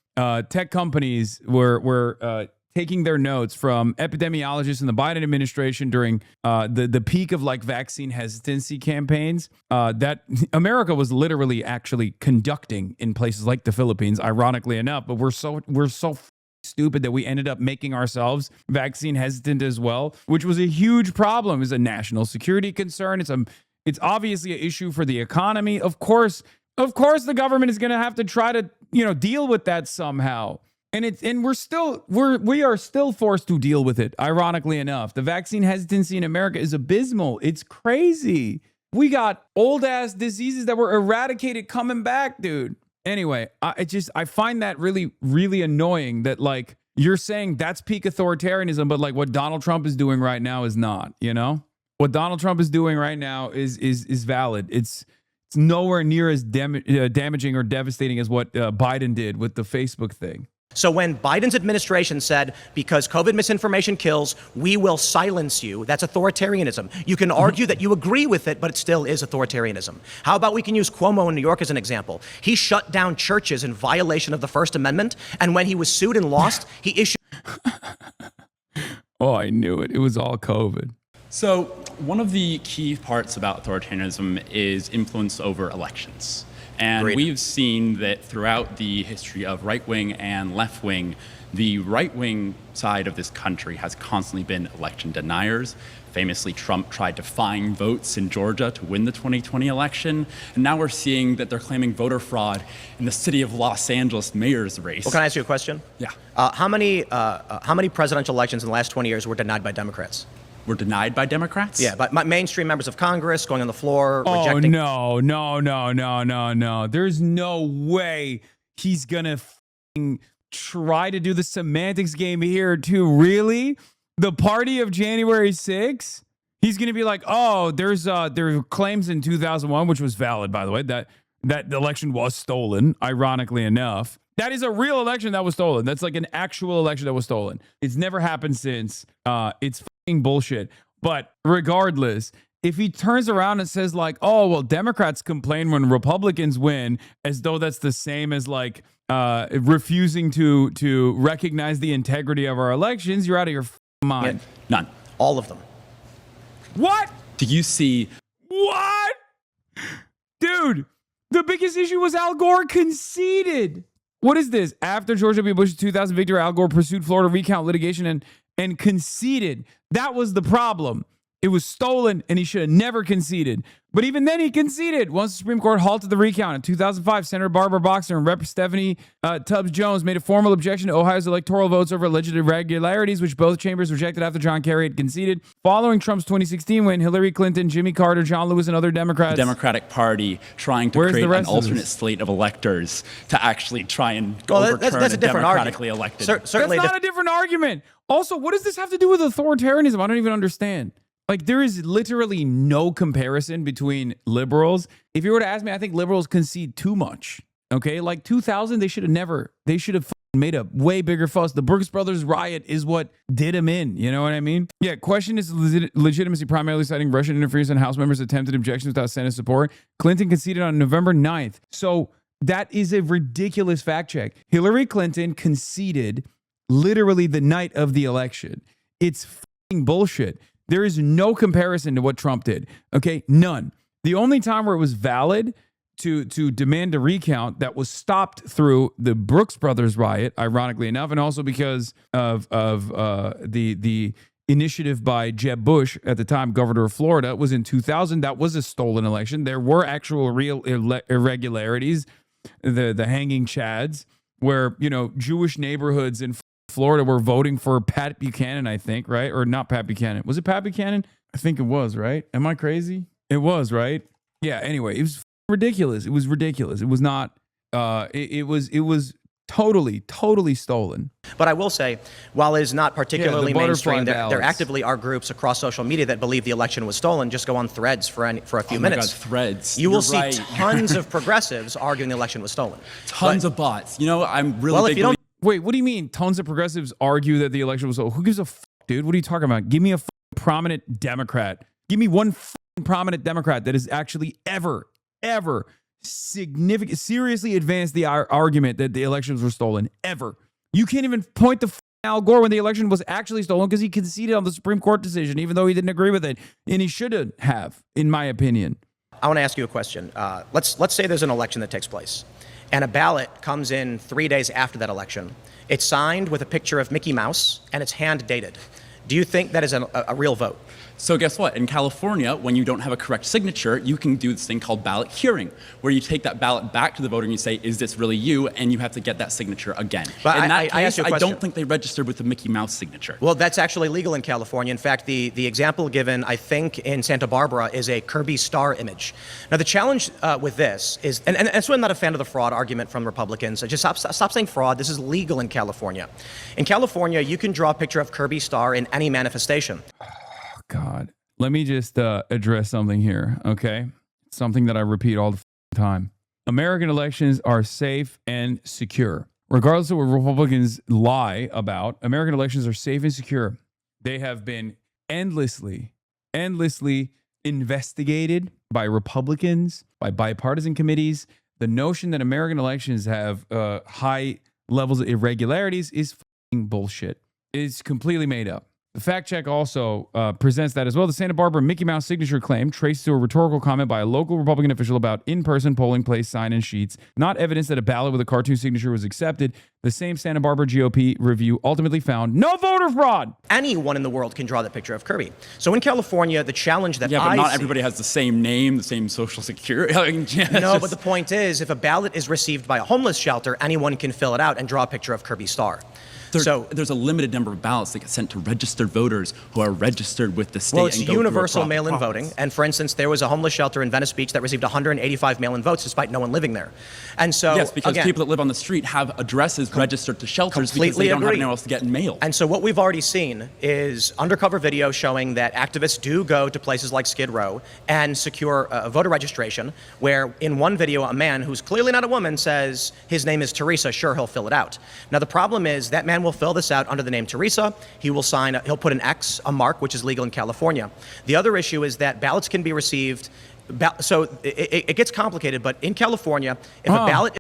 tech companies were taking their notes from epidemiologists in the Biden administration during the peak of vaccine hesitancy campaigns that America was literally actually conducting in places like the Philippines, ironically enough. But we're so stupid that we ended up making ourselves vaccine hesitant as well, which was a huge problem. It's a national security concern. It's obviously an issue for the economy. Of course, the government is going to have to try to deal with that somehow. And we are still forced to deal with it. Ironically enough, the vaccine hesitancy in America is abysmal. It's crazy. We got old ass diseases that were eradicated coming back, dude. Anyway, I find that really, really annoying that you're saying that's peak authoritarianism, but what Donald Trump is doing right now is not. What Donald Trump is doing right now is valid. It's nowhere near as damaging or devastating as what Biden did with the Facebook thing. So when Biden's administration said, because COVID misinformation kills, we will silence you, that's authoritarianism. You can argue that you agree with it, but it still is authoritarianism. How about we can use Cuomo in New York as an example? He shut down churches in violation of the First Amendment, and when he was sued and lost, he issued... Oh, I knew it. It was all COVID. So one of the key parts about authoritarianism is influence over elections. And we've seen that throughout the history of right-wing and left-wing, the right-wing side of this country has constantly been election deniers. Famously, Trump tried to find votes in Georgia to win the 2020 election. And now we're seeing that they're claiming voter fraud in the city of Los Angeles mayor's race. Well, can I ask you a question? Yeah. How many presidential elections in the last 20 years were denied by Democrats? Were denied by Democrats? Yeah, but mainstream members of Congress going on the floor, Oh, rejecting... no. There's no way he's going to try to do the semantics game here, too. Really? The party of January 6th? He's going to be like, oh, there were claims in 2001, which was valid, by the way, that the election was stolen, ironically enough. That is a real election that was stolen. That's an actual election that was stolen. It's never happened since. It's bullshit. But regardless, if he turns around and says oh, well, Democrats complain when Republicans win, as though that's the same as refusing to recognize the integrity of our elections, you're out of your mind. Yeah, none. All of them. What? Do you see? What? Dude, the biggest issue was Al Gore conceded. What is this? After George W. Bush's 2000 victory, Al Gore pursued Florida recount litigation and conceded. That was the problem. It was stolen, and he should have never conceded. But even then, he conceded. Once the Supreme Court halted the recount in 2005, Senator Barbara Boxer and Rep. Stephanie Tubbs Jones made a formal objection to Ohio's electoral votes over alleged irregularities, which both chambers rejected after John Kerry had conceded. Following Trump's 2016 win, Hillary Clinton, Jimmy Carter, John Lewis, and other Democrats. The Democratic Party trying to create an alternate slate of electors to actually try and overturn that's a a different democratically argument. elected. Certainly that's not a different argument. Also, what does this have to do with authoritarianism? I don't even understand. Like, there is literally no comparison between liberals. If you were to ask me, I think liberals concede too much. Okay, like 2000, they should have made a way bigger fuss. The Brooks Brothers riot is what did them in. You know what I mean? Yeah, question is legitimacy primarily citing Russian interference in House members' attempted objections without Senate support. Clinton conceded on November 9th. So that is a ridiculous fact check. Hillary Clinton conceded literally the night of the election. It's fucking bullshit. There is no comparison to what Trump did. Okay, none. The only time where it was valid to demand a recount that was stopped through the Brooks Brothers riot, ironically enough, and also because of the initiative by Jeb Bush, at the time governor of Florida, was in 2000. That was a stolen election. There were actual real irregularities, the hanging chads, where Jewish neighborhoods in Florida were voting for Pat Buchanan, I think, right? Or not Pat Buchanan. Was it Pat Buchanan? I think it was, right? Am I crazy? It was, right? Yeah, anyway, it was ridiculous. It was ridiculous. It was not, it was totally stolen. But I will say, while it is not particularly mainstream, there actively are groups across social media that believe the election was stolen. Just go on Threads for a few minutes. God, Threads. You will see tons of progressives arguing the election was stolen. Tons of bots. I'm really big. Wait, what do you mean tons of progressives argue that the election was stolen? Who gives a fuck, dude? What are you talking about? Give me a prominent Democrat. Give me one prominent Democrat that has actually ever seriously advanced the argument that the elections were stolen. Ever. You can't even point to Al Gore when the election was actually stolen because he conceded on the Supreme Court decision, even though he didn't agree with it. And he should have, in my opinion. I want to ask you a question. Let's say there's an election that takes place, and a ballot comes in 3 days after that election. It's signed with a picture of Mickey Mouse, and it's hand dated. Do you think that is a real vote? So guess what? In California, when you don't have a correct signature, you can do this thing called ballot hearing, where you take that ballot back to the voter and you say, is this really you? And you have to get that signature again. But in that I case, I don't think they registered with the Mickey Mouse signature. Well, that's actually legal in California. In fact, the example given, I think, in Santa Barbara is a Kirby star image. Now, the challenge with this is, and that's why I'm not a fan of the fraud argument from Republicans. Just stop saying fraud. This is legal in California. In California, you can draw a picture of Kirby star in any manifestation. God. Let me just address something here, okay? Something that I repeat all the time. American elections are safe and secure. Regardless of what Republicans lie about, American elections are safe and secure. They have been endlessly investigated by Republicans, by bipartisan committees. The notion that American elections have high levels of irregularities is fucking bullshit. It's completely made up. The fact check also presents that as well. The Santa Barbara Mickey Mouse signature claim traced to a rhetorical comment by a local Republican official about in-person polling place sign-in sheets, not evidence that a ballot with a cartoon signature was accepted. The same Santa Barbara GOP review ultimately found no voter fraud. Anyone in the world can draw that picture of Kirby. So in California, the challenge that but not everybody has the same name, the same social security. But the point is, if a ballot is received by a homeless shelter, anyone can fill it out and draw a picture of Kirby Star. There's a limited number of ballots that get sent to registered voters who are registered with the state. Well, it's universal mail-in voting. And for instance, there was a homeless shelter in Venice Beach that received 185 mail-in votes despite no one living there. And so, yes, because people that live on the street have addresses registered to shelters because they don't have anywhere else to get mail. And so what we've already seen is undercover video showing that activists do go to places like Skid Row and secure voter registration, where in one video, a man who's clearly not a woman says his name is Teresa, sure, he'll fill it out. Now, the problem is that man will fill this out under the name Teresa. He will sign, he'll put an X, a mark, which is legal in California. The other issue is that ballots can be received, so it gets complicated, but in California, if a ballot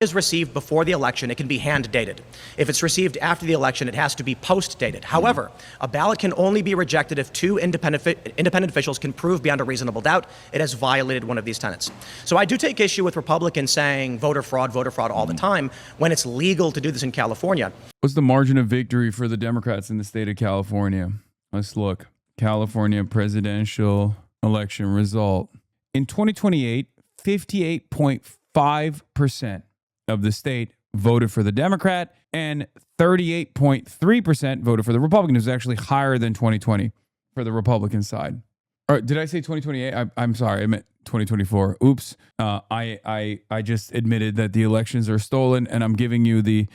is received before the election, it can be hand dated. If it's received after the election, it has to be post dated. However, a ballot can only be rejected if two independent officials can prove beyond a reasonable doubt it has violated one of these tenets. So I do take issue with Republicans saying voter fraud all the time when it's legal to do this in California. What's the margin of victory for the Democrats in the state of California? Let's look. California presidential election result. In 2028, 58.5% of the state voted for the Democrat and 38.3% voted for the Republican. It was actually higher than 2020 for the Republican side. Or did I say 2028? I'm sorry, I meant 2024. Oops. I just admitted that the elections are stolen, and I'm giving you the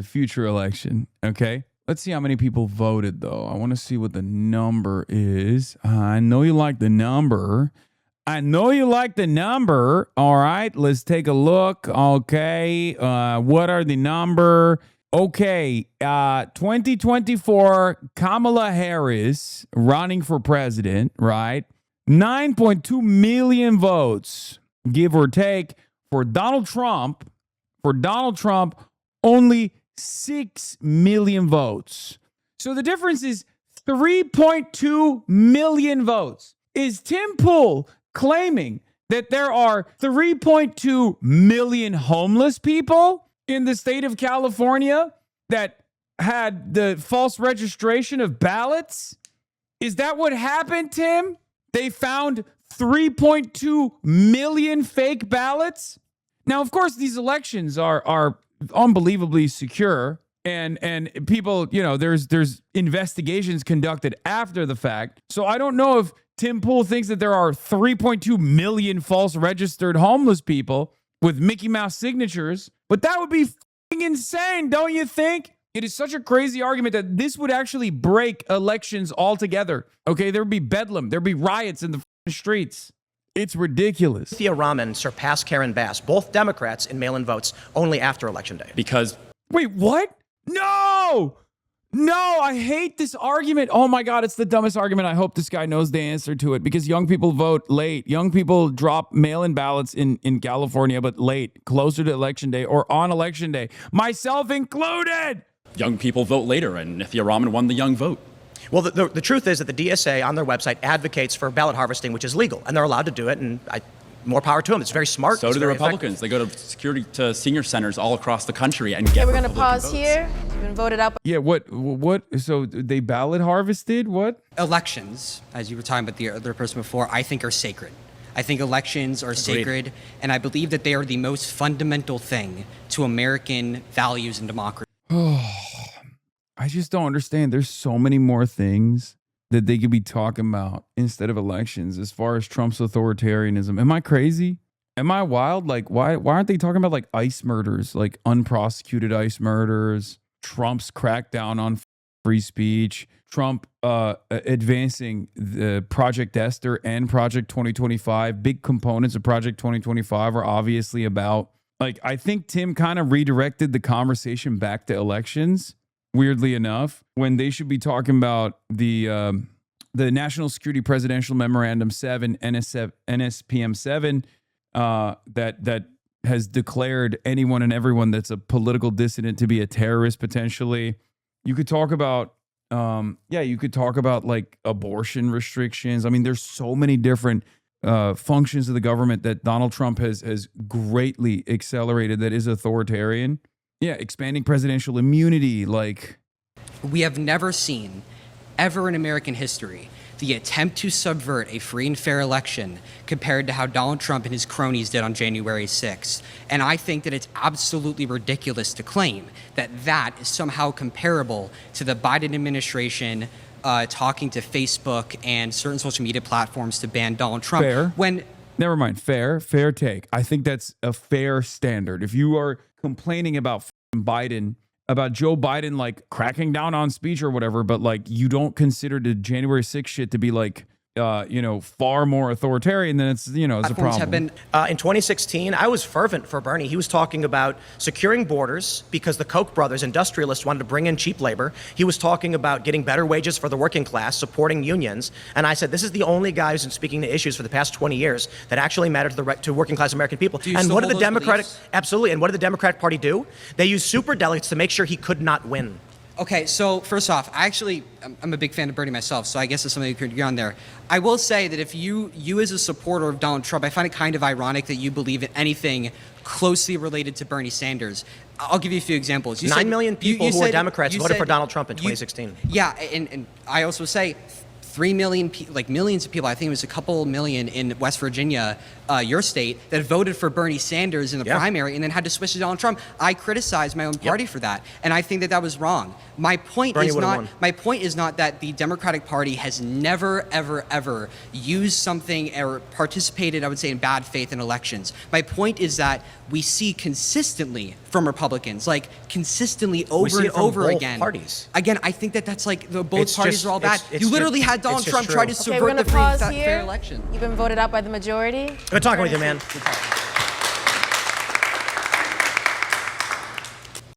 future election. Okay. Let's see how many people voted, though. I want to see what the number is. I know you like the number. All right, let's take a look. Okay, what are the number? Okay, 2024 Kamala Harris running for president, right? 9.2 million votes, give or take. For Donald Trump, only 6 million votes. So the difference is 3.2 million votes. Is Tim Pool claiming that there are 3.2 million homeless people in the state of California that had the false registration of ballots? Is that what happened, Tim? They found 3.2 million fake ballots? Now, of course, these elections are unbelievably secure, and people, there's investigations conducted after the fact. So I don't know if Tim Pool thinks that there are 3.2 million false registered homeless people with Mickey Mouse signatures, but that would be f***ing insane, don't you think? It is such a crazy argument that this would actually break elections altogether. Okay, there would be bedlam, there'd be riots in the streets. It's ridiculous. Thea Rahman surpassed Karen Bass, both Democrats, in mail-in votes only after Election Day. Because... Wait, what? No, I hate this argument. Oh my God, it's the dumbest argument. I hope this guy knows the answer to it, because young people vote late. Young people drop mail-in ballots in California, but late, closer to Election Day or on Election Day, myself included. Young people vote later, and Thea Rahman won the young vote. Well, the truth is that the DSA on their website advocates for ballot harvesting, which is legal, and they're allowed to do it, and more power to them. It's very smart. So do the Republicans. Effective. They go to senior centers all across the country and get. Okay, we're going to pause votes. here. You've been voted out. Yeah, what? So they ballot harvested? What? Elections, as you were talking about the other person before, I think are sacred. I think elections are sacred, and I believe that they are the most fundamental thing to American values and democracy. I just don't understand. There's so many more things that they could be talking about instead of elections as far as Trump's authoritarianism. Am I crazy? Am I wild? Like, why aren't they talking about like ICE murders, like unprosecuted ICE murders, Trump's crackdown on free speech, Trump advancing the Project Esther and Project 2025? Big components of Project 2025 are obviously about, like, I think Tim kind of redirected the conversation back to elections, weirdly enough, when they should be talking about the National Security Presidential Memorandum 7, NSPM 7, that has declared anyone and everyone that's a political dissident to be a terrorist potentially. You could talk about, like abortion restrictions. I mean, there's so many different functions of the government that Donald Trump has greatly accelerated that is authoritarian. Yeah, expanding presidential immunity, like... We have never seen, ever in American history, the attempt to subvert a free and fair election compared to how Donald Trump and his cronies did on January 6th. And I think that it's absolutely ridiculous to claim that that is somehow comparable to the Biden administration talking to Facebook and certain social media platforms to ban Donald Trump. Fair. Never mind. Fair take. I think that's a fair standard. If you are complaining about Biden, about Joe Biden, like cracking down on speech or whatever, but like you don't consider the January 6th shit to be like, far more authoritarian, then it's, it's a problem. In 2016, I was fervent for Bernie. He was talking about securing borders because the Koch brothers, industrialists, wanted to bring in cheap labor. He was talking about getting better wages for the working class, supporting unions. And I said, this is the only guy who's been speaking to issues for the past 20 years that actually matter to working class American people. And what did the Democratic, absolutely, and what did the Democratic Party do? They used super delegates to make sure he could not win. Okay, so first off, I'm a big fan of Bernie myself, so I guess it's something you could agree on there. I will say that if you as a supporter of Donald Trump, I find it kind of ironic that you believe that anything closely related to Bernie Sanders. I'll give you a few examples. 9 million people who are Democrats voted for Donald Trump in 2016. Yeah, and I also say 3 million, millions of people, I think it was a couple million in West Virginia, your state, that voted for Bernie Sanders in the primary and then had to switch to Donald Trump. I criticized my own party for that, and I think that that was wrong. My point is not that the Democratic Party has never, ever, ever used something or participated, I would say, in bad faith in elections. My point is that we see consistently from Republicans, consistently over and over again. Parties. Again, I think that that's both parties are all bad. You literally had Donald Trump try to subvert the fair election. You've been voted out by the majority. Good talking with you, man.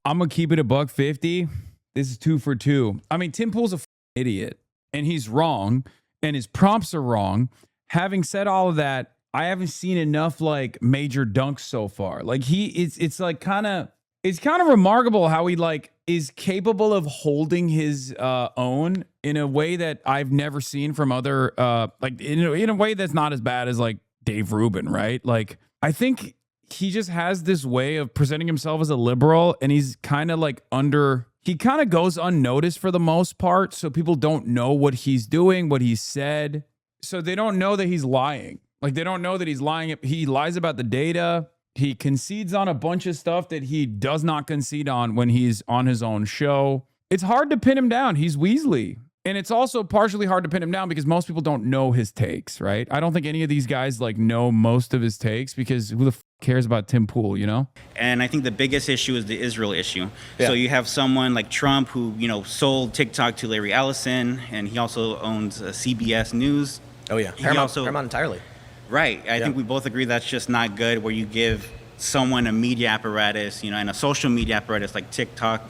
I'm gonna keep it a $1.50. This is 2 for 2. I mean, Tim Pool's a idiot, and he's wrong, and his prompts are wrong. Having said all of that, I haven't seen enough major dunks so far. It's kind of remarkable how he is capable of holding his own in a way that I've never seen from other in a way that's not as bad as Dave Rubin, right? I think he just has this way of presenting himself as a liberal, and he's kind of he kind of goes unnoticed for the most part, so people don't know what he's doing, what he said, so they don't know that he's lying. They don't know that he's lying. He lies about the data. He concedes on a bunch of stuff that he does not concede on when he's on his own show. It's hard to pin him down. He's Weasley. And it's also partially hard to pin him down because most people don't know his takes, right? I don't think any of these guys know most of his takes because who the cares about Tim Pool, you know? And I think the biggest issue is the Israel issue. Yeah. So you have someone like Trump who, sold TikTok to Larry Ellison, and he also owns CBS News. Oh, yeah. Paramount entirely. Right. I think we both agree that's just not good, where you give someone a media apparatus, and a social media apparatus like TikTok.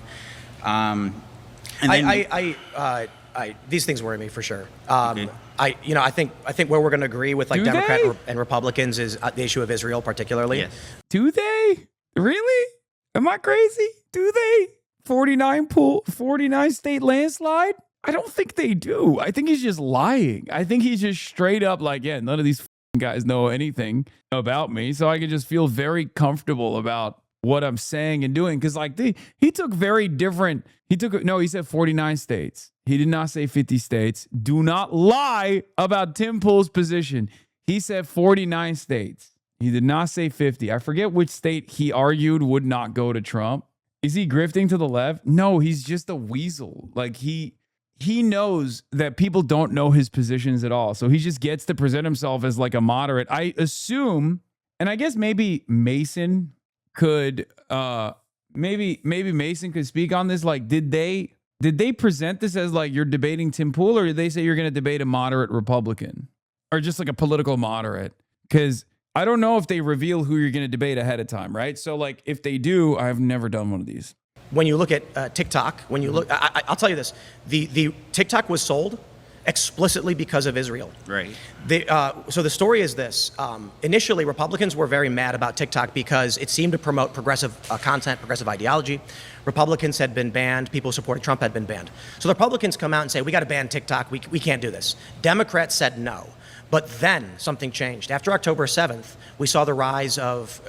These things worry me for sure. Okay. I think where we're going to agree with Democrat and Republicans is the issue of Israel particularly. Yes. Do they? Really? Am I crazy? Do they? 49 state landslide? I don't think they do. I think he's just lying. I think he's just straight up none of these guys know anything about me, so I can just feel very comfortable about what I'm saying and doing. Because he took very different. He said 49 states. He did not say 50 states. Do not lie about Tim Pool's position. He said 49 states. He did not say 50. I forget which state he argued would not go to Trump. Is he grifting to the left? No, he's just a weasel. He knows that people don't know his positions at all. So he just gets to present himself as a moderate. I assume, and I guess maybe Mason could maybe Mason could speak on this. Did they present this as you're debating Tim Pool, or did they say you're going to debate a moderate Republican or just a political moderate? Because I don't know if they reveal who you're going to debate ahead of time, right? So if they do, I've never done one of these. When you look at TikTok, I'll tell you this: the TikTok was sold explicitly because of Israel. Right. So the story is this: initially, Republicans were very mad about TikTok because it seemed to promote progressive content, progressive ideology. Republicans had been banned. People who supported Trump had been banned. So the Republicans come out and say, "We got to ban TikTok. We can't do this." Democrats said no. But then something changed. After October 7th, we saw the rise of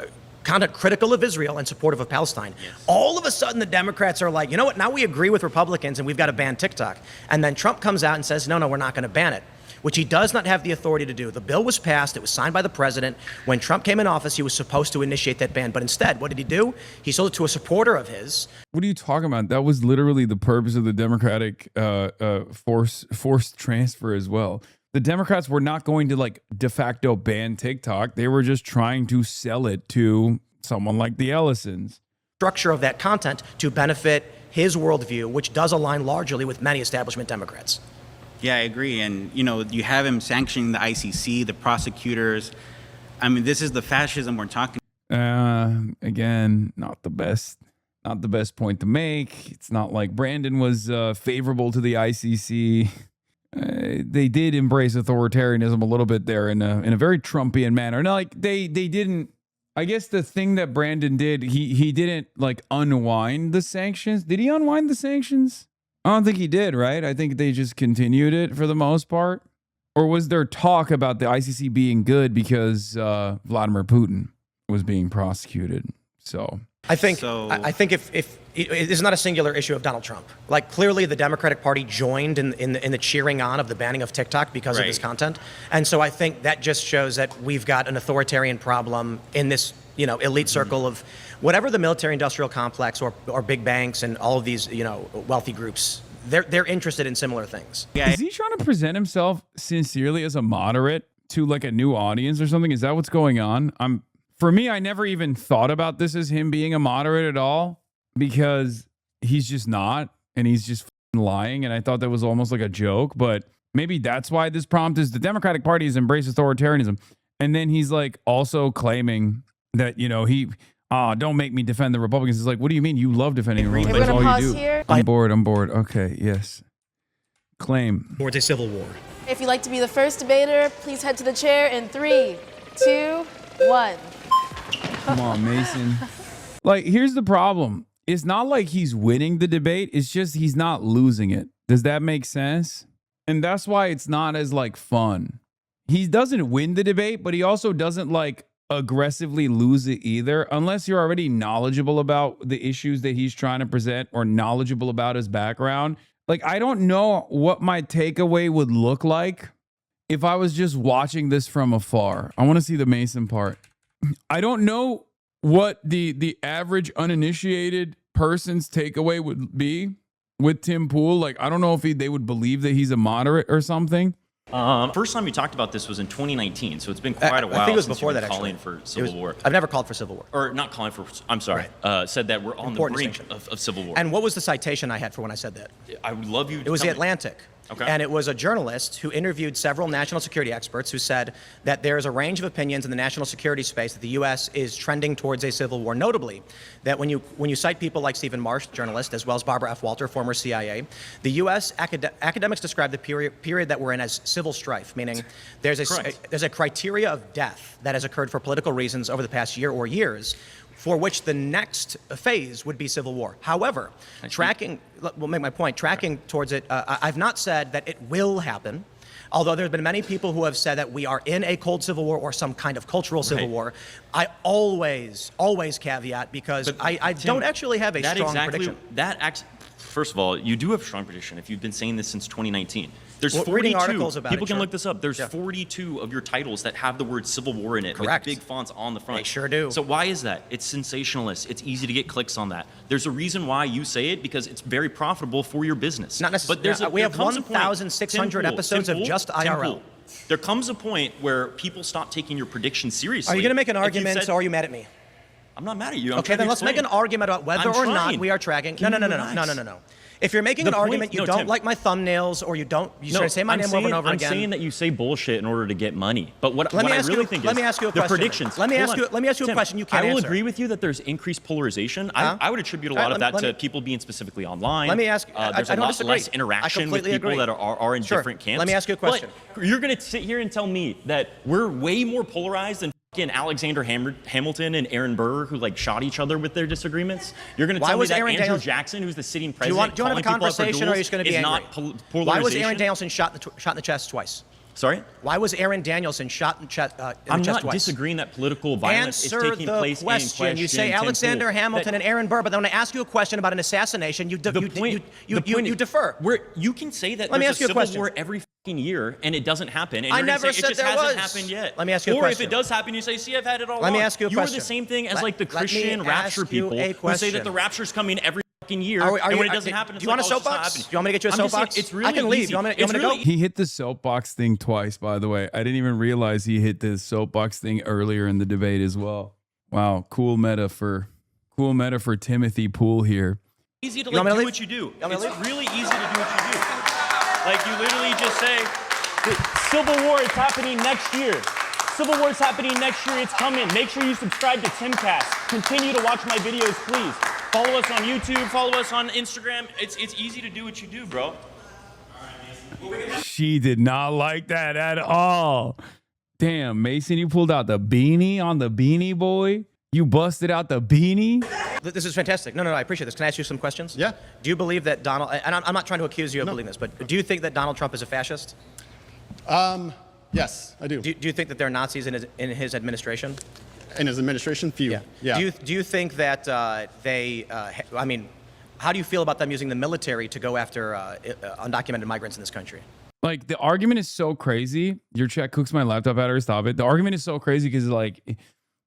conduct critical of Israel and supportive of Palestine. Yes. All of a sudden, the Democrats are you know what? Now we agree with Republicans and we've got to ban TikTok. And then Trump comes out and says, no, we're not going to ban it, which he does not have the authority to do. The bill was passed. It was signed by the president. When Trump came in office, he was supposed to initiate that ban. But instead, what did he do? He sold it to a supporter of his. What are you talking about? That was literally the purpose of the Democratic forced transfer as well. The Democrats were not going to de facto ban TikTok. They were just trying to sell it to someone like the Ellisons. Structure of that content to benefit his worldview, which does align largely with many establishment Democrats. Yeah, I agree. And, you have him sanctioning the ICC, the prosecutors. I mean, this is the fascism we're talking about. Again, not the best point to make. It's not like Brandon was favorable to the ICC. They did embrace authoritarianism a little bit there in a very Trumpian manner. No, they didn't. I guess the thing that Brandon did, he didn't unwind the sanctions. Did he unwind the sanctions? I don't think he did, right? I think they just continued it for the most part. Or was there talk about the ICC being good because Vladimir Putin? was being prosecuted. So I think if it's not a singular issue of Donald Trump. Like clearly the Democratic Party joined in the cheering on of the banning of TikTok because of this content. And so I think that just shows that we've got an authoritarian problem in this, elite circle of whatever the military industrial complex or big banks and all of these, wealthy groups. They're interested in similar things. Is he trying to present himself sincerely as a moderate to like a new audience or something? Is that what's going on? For me, I never even thought about this as him being a moderate at all because he's just not, and he's just lying. And I thought that was almost like a joke, but maybe that's why this prompt is the Democratic Party has embraced authoritarianism. And then he's like also claiming that, don't make me defend the Republicans. It's like, what do you mean? You love defending the Republicans. That's all you do. Here. I'm bored. Okay, yes. Claim. Towards a civil war. If you'd like to be the first debater, please head to the chair in 3, 2, 1. Come on, Mason. Like, here's the problem. It's not like he's winning the debate. It's just he's not losing it. Does that make sense? And that's why it's not as, like, fun. He doesn't win the debate, but he also doesn't, like, aggressively lose it either, unless you're already knowledgeable about the issues that he's trying to present or knowledgeable about his background. Like, I don't know what my takeaway would look like if I was just watching this from afar. I want to see the Mason part. I don't know what the average uninitiated person's takeaway would be with Tim Pool. Like, I don't know if they would believe that he's a moderate or something. First time we talked about this was in 2019, so it's been quite a while. I think it was since before you were that, calling actually. for civil war. I've never called for civil war. Or not calling for, I'm sorry, said that we're on the brink of civil war. And what was the citation I had for when I said that? I would love you to It was tell The me. Atlantic. Okay. And it was a journalist who interviewed several national security experts who said that there is a range of opinions in the national security space that the U.S. is trending towards a civil war. Notably, that when you cite people like Stephen Marsh, journalist, as well as Barbara F. Walter, former CIA, the U.S. academics describe the period that we're in as civil strife, meaning there's a criteria of death that has occurred for political reasons over the past year or years, for which the next phase would be civil war. However, we'll make my point, tracking towards it, I've not said that it will happen, although there's been many people who have said that we are in a cold civil war or some kind of cultural civil war. I always caveat because I don't actually have a strong prediction. First of all, you do have a strong prediction if you've been saying this since 2019. There's 42. Reading articles about people it, can look this up. There's 42 of your titles that have the word civil war in it. Correct. With big fonts on the front. They sure do. So why is that? It's sensationalist. It's easy to get clicks on that. There's a reason why you say it, because it's very profitable for your business. Not necessarily. But we have 1,600 episodes of just IRL. There comes a point where people stop taking your predictions seriously. Are you going to make an argument, or are you mad at me? I'm not mad at you. Okay, then let's make an argument about whether or not we are tracking. No. If you're making an argument, you don't like my thumbnails, or you try to say my name over and over again. I'm saying that you say bullshit in order to get money. But what I really think is let me ask you a the question. predictions. Let me ask you a question you can't answer. I will answer. agree with you that there's increased polarization. I would attribute a lot of that to people being specifically online. Let me ask. There's I a don't lot disagree. less interaction with people that are in different camps. Let me ask you a question. But you're going to sit here and tell me that we're way more polarized than Alexander Hamilton and Aaron Burr, who shot each other with their disagreements. You're going to tell me that Andrew Jackson, who's the sitting president, do you want to have a conversation, or are you just going to be angry? Polarization? Why was Aaron Danielson shot in the chest twice? Sorry? Why was Aaron Danielson shot in the chest twice? I'm not disagreeing that political violence is taking place in question. You say Alexander Hamilton and Aaron Burr, but then when I ask you a question about an assassination, you defer. You can say that there's a civil war every fucking year and it doesn't happen. And I never said there was. It just hasn't happened yet. Let me ask you a question. question. Or if it does happen, you say, see, I've had it all along. Let me ask you a question. You are the same thing as the Christian rapture people who say that the rapture's coming every fucking year, and when it doesn't happen, do you want a soapbox? Do you want me to get you a soapbox? It's really I can leave. easy. You want me to go? He hit the soapbox thing twice, by the way. I didn't even realize he hit the soapbox thing earlier in the debate as well. Wow, cool meta for Timothy Pool here. Easy to do what you do. It's really easy to do what you do. You literally just say, Civil War is happening next year. Civil War is happening next year. It's coming. Make sure you subscribe to Timcast. Continue to watch my videos, please. Follow us on YouTube. Follow us on Instagram. It's easy to do what you do, bro. She did not like that at all. Damn, Mason, you pulled out the beanie on the Beanie Boy. You busted out the beanie. This is fantastic. No, I appreciate this. Can I ask you some questions? Yeah. Do you believe that Donald, and I'm not trying to accuse you of believing this, but do you think that Donald Trump is a fascist? Yes, I do. Do you think that there are Nazis in his administration? in his administration, few. Yeah. Do you think that I mean, how do you feel about them using the military to go after undocumented migrants in this country? Like, the argument is so crazy. Your chat cooks my laptop out, or stop it. The argument is so crazy because, like,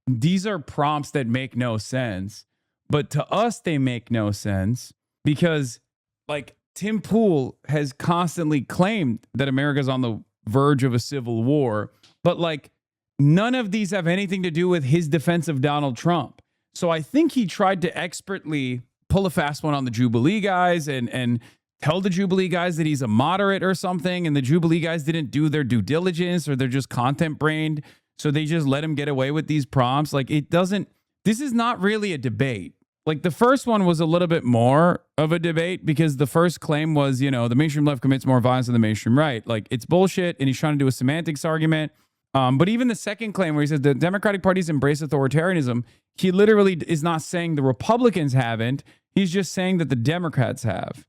these are prompts that make no sense. But to us, they make no sense because, like, Tim Pool has constantly claimed that America's on the verge of a civil war. But, like, none of these have anything to do with his defense of Donald Trump. So I think he tried to expertly pull a fast one on the Jubilee guys and tell the Jubilee guys that he's a moderate or something, and the Jubilee guys didn't do their due diligence, or they're just content brained, so they just let him get away with these prompts. Like, this is not really a debate. Like, the first one was a little bit more of a debate because the first claim was, the mainstream left commits more violence than the mainstream right. Like, it's bullshit, and he's trying to do a semantics argument. But even the second claim where he says the Democratic Party's embrace authoritarianism, he literally is not saying the Republicans haven't. He's just saying that the Democrats have.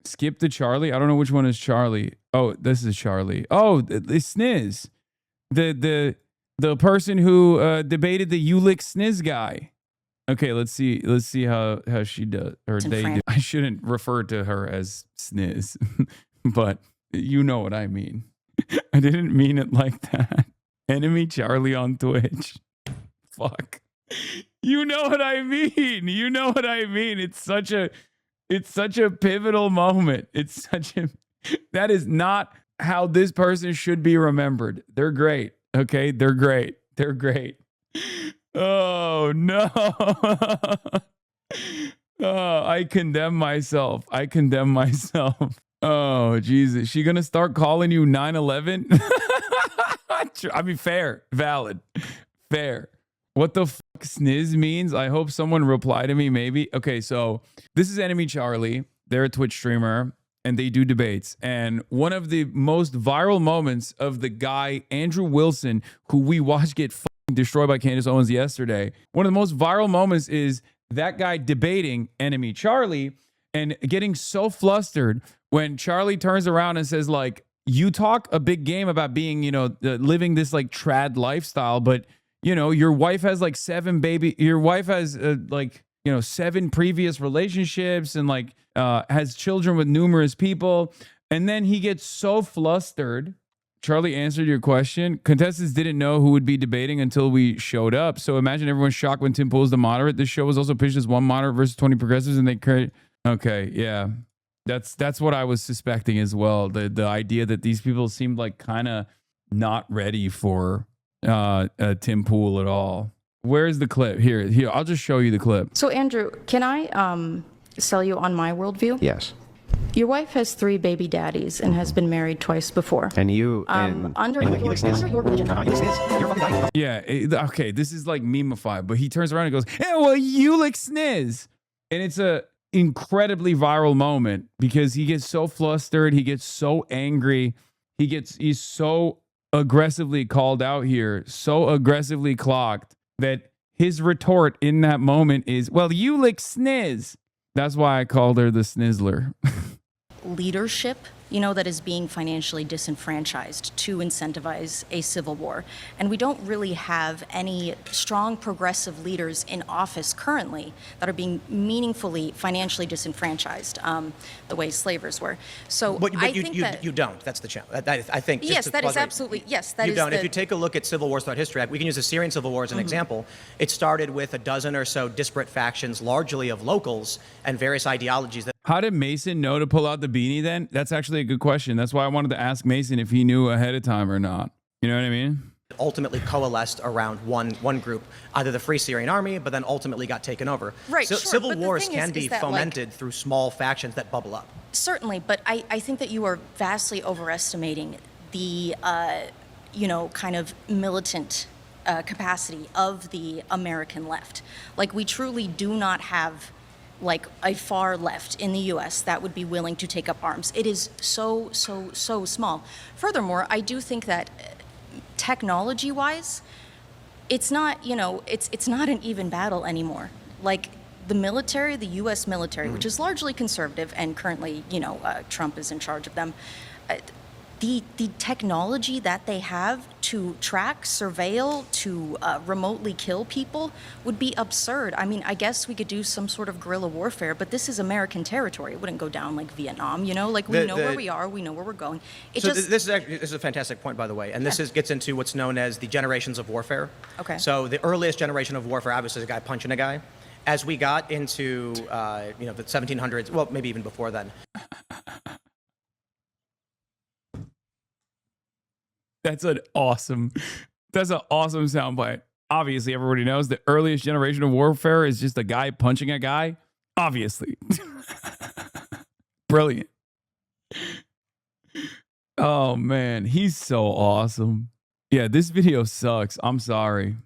Skip to Charlie. I don't know which one is Charlie. Oh, this is Charlie. Oh, it's Sniz. The person who debated the Ulick Sniz guy. Okay, let's see how she does, or they do. I shouldn't refer to her as Sniz, but you know what I mean. I didn't mean it like that. Enemy Charlie on Twitch. Fuck. You know what I mean. You know what I mean. It's such a pivotal moment. That is not how this person should be remembered. They're great. Okay, they're great. They're great. Oh no. Oh, I condemn myself. Oh, Jesus. She gonna start calling you 9/11? I mean, fair, valid, fair. What the fuck Sniz means? I hope someone reply to me, maybe. Okay, so this is Enemy Charlie. They're a Twitch streamer, and they do debates. And one of the most viral moments of the guy, Andrew Wilson, who we watched get fucking destroyed by Candace Owens yesterday, one of the most viral moments is that guy debating Enemy Charlie and getting so flustered when Charlie turns around and says, like, you talk a big game about being, living this like trad lifestyle, but your wife has like 7 previous relationships and like has children with numerous people. And then he gets so flustered. Charlie answered your question. Contestants didn't know who would be debating until we showed up. So imagine everyone's shocked when Tim Pool's the moderate. This show was also pitched as 1 moderate versus 20 progressives, and they create. Okay, yeah. That's what I was suspecting as well. The idea that these people seemed like kind of not ready for Tim Pool at all. Where's the clip? Here, I'll just show you the clip. So Andrew, can I sell you on my worldview? Yes. Your wife has 3 baby daddies and has been married twice before. And you under your religion. Yeah, okay, this is like meme-ified, but he turns around and goes, "Hey, well, you like Sniz." And it's a incredibly viral moment because he gets so flustered, he gets so angry, he's so aggressively called out here, so aggressively clocked, that his retort in that moment is, "Well, you like Sniz." That's why I called her the Snizzler. Leadership, that is being financially disenfranchised to incentivize a civil war. And we don't really have any strong progressive leaders in office currently that are being meaningfully financially disenfranchised the way slavers were. So but I you, think you, that... you don't. That's the challenge. I think. Yes, that is absolutely... Yes, that is... You don't. If you take a look at civil wars throughout history, we can use the Syrian civil war as an example. It started with a dozen or so disparate factions, largely of locals and various ideologies that... How did Mason know to pull out the beanie then? That's actually a good question. That's why I wanted to ask Mason if he knew ahead of time or not. You know what I mean? Ultimately coalesced around one group, either the Free Syrian Army, but then ultimately got taken over. Right, sure, Civil but the wars thing can is be that, fomented through small factions that bubble up. Certainly, but I think that you are vastly overestimating the, kind of militant capacity of the American left. Like, we truly do not have like a far left in the US that would be willing to take up arms. It is so small. Furthermore, I do think that technology-wise, it's not, it's not an even battle anymore. Like, the military, the US military, which is largely conservative, and currently, Trump is in charge of them, the technology that they have to track, surveil, to remotely kill people would be absurd. I mean, I guess we could do some sort of guerrilla warfare, but this is American territory. It wouldn't go down like Vietnam, you know? Like, we know where we are, we know where we're going. This is a fantastic point, by the way, and this gets into what's known as the generations of warfare. Okay. So the earliest generation of warfare, obviously, is a guy punching a guy. As we got into, the 1700s, well, maybe even before then. That's an awesome soundbite. Obviously, everybody knows the earliest generation of warfare is just a guy punching a guy. Obviously. Brilliant. Oh, man. He's so awesome. Yeah, this video sucks. I'm sorry.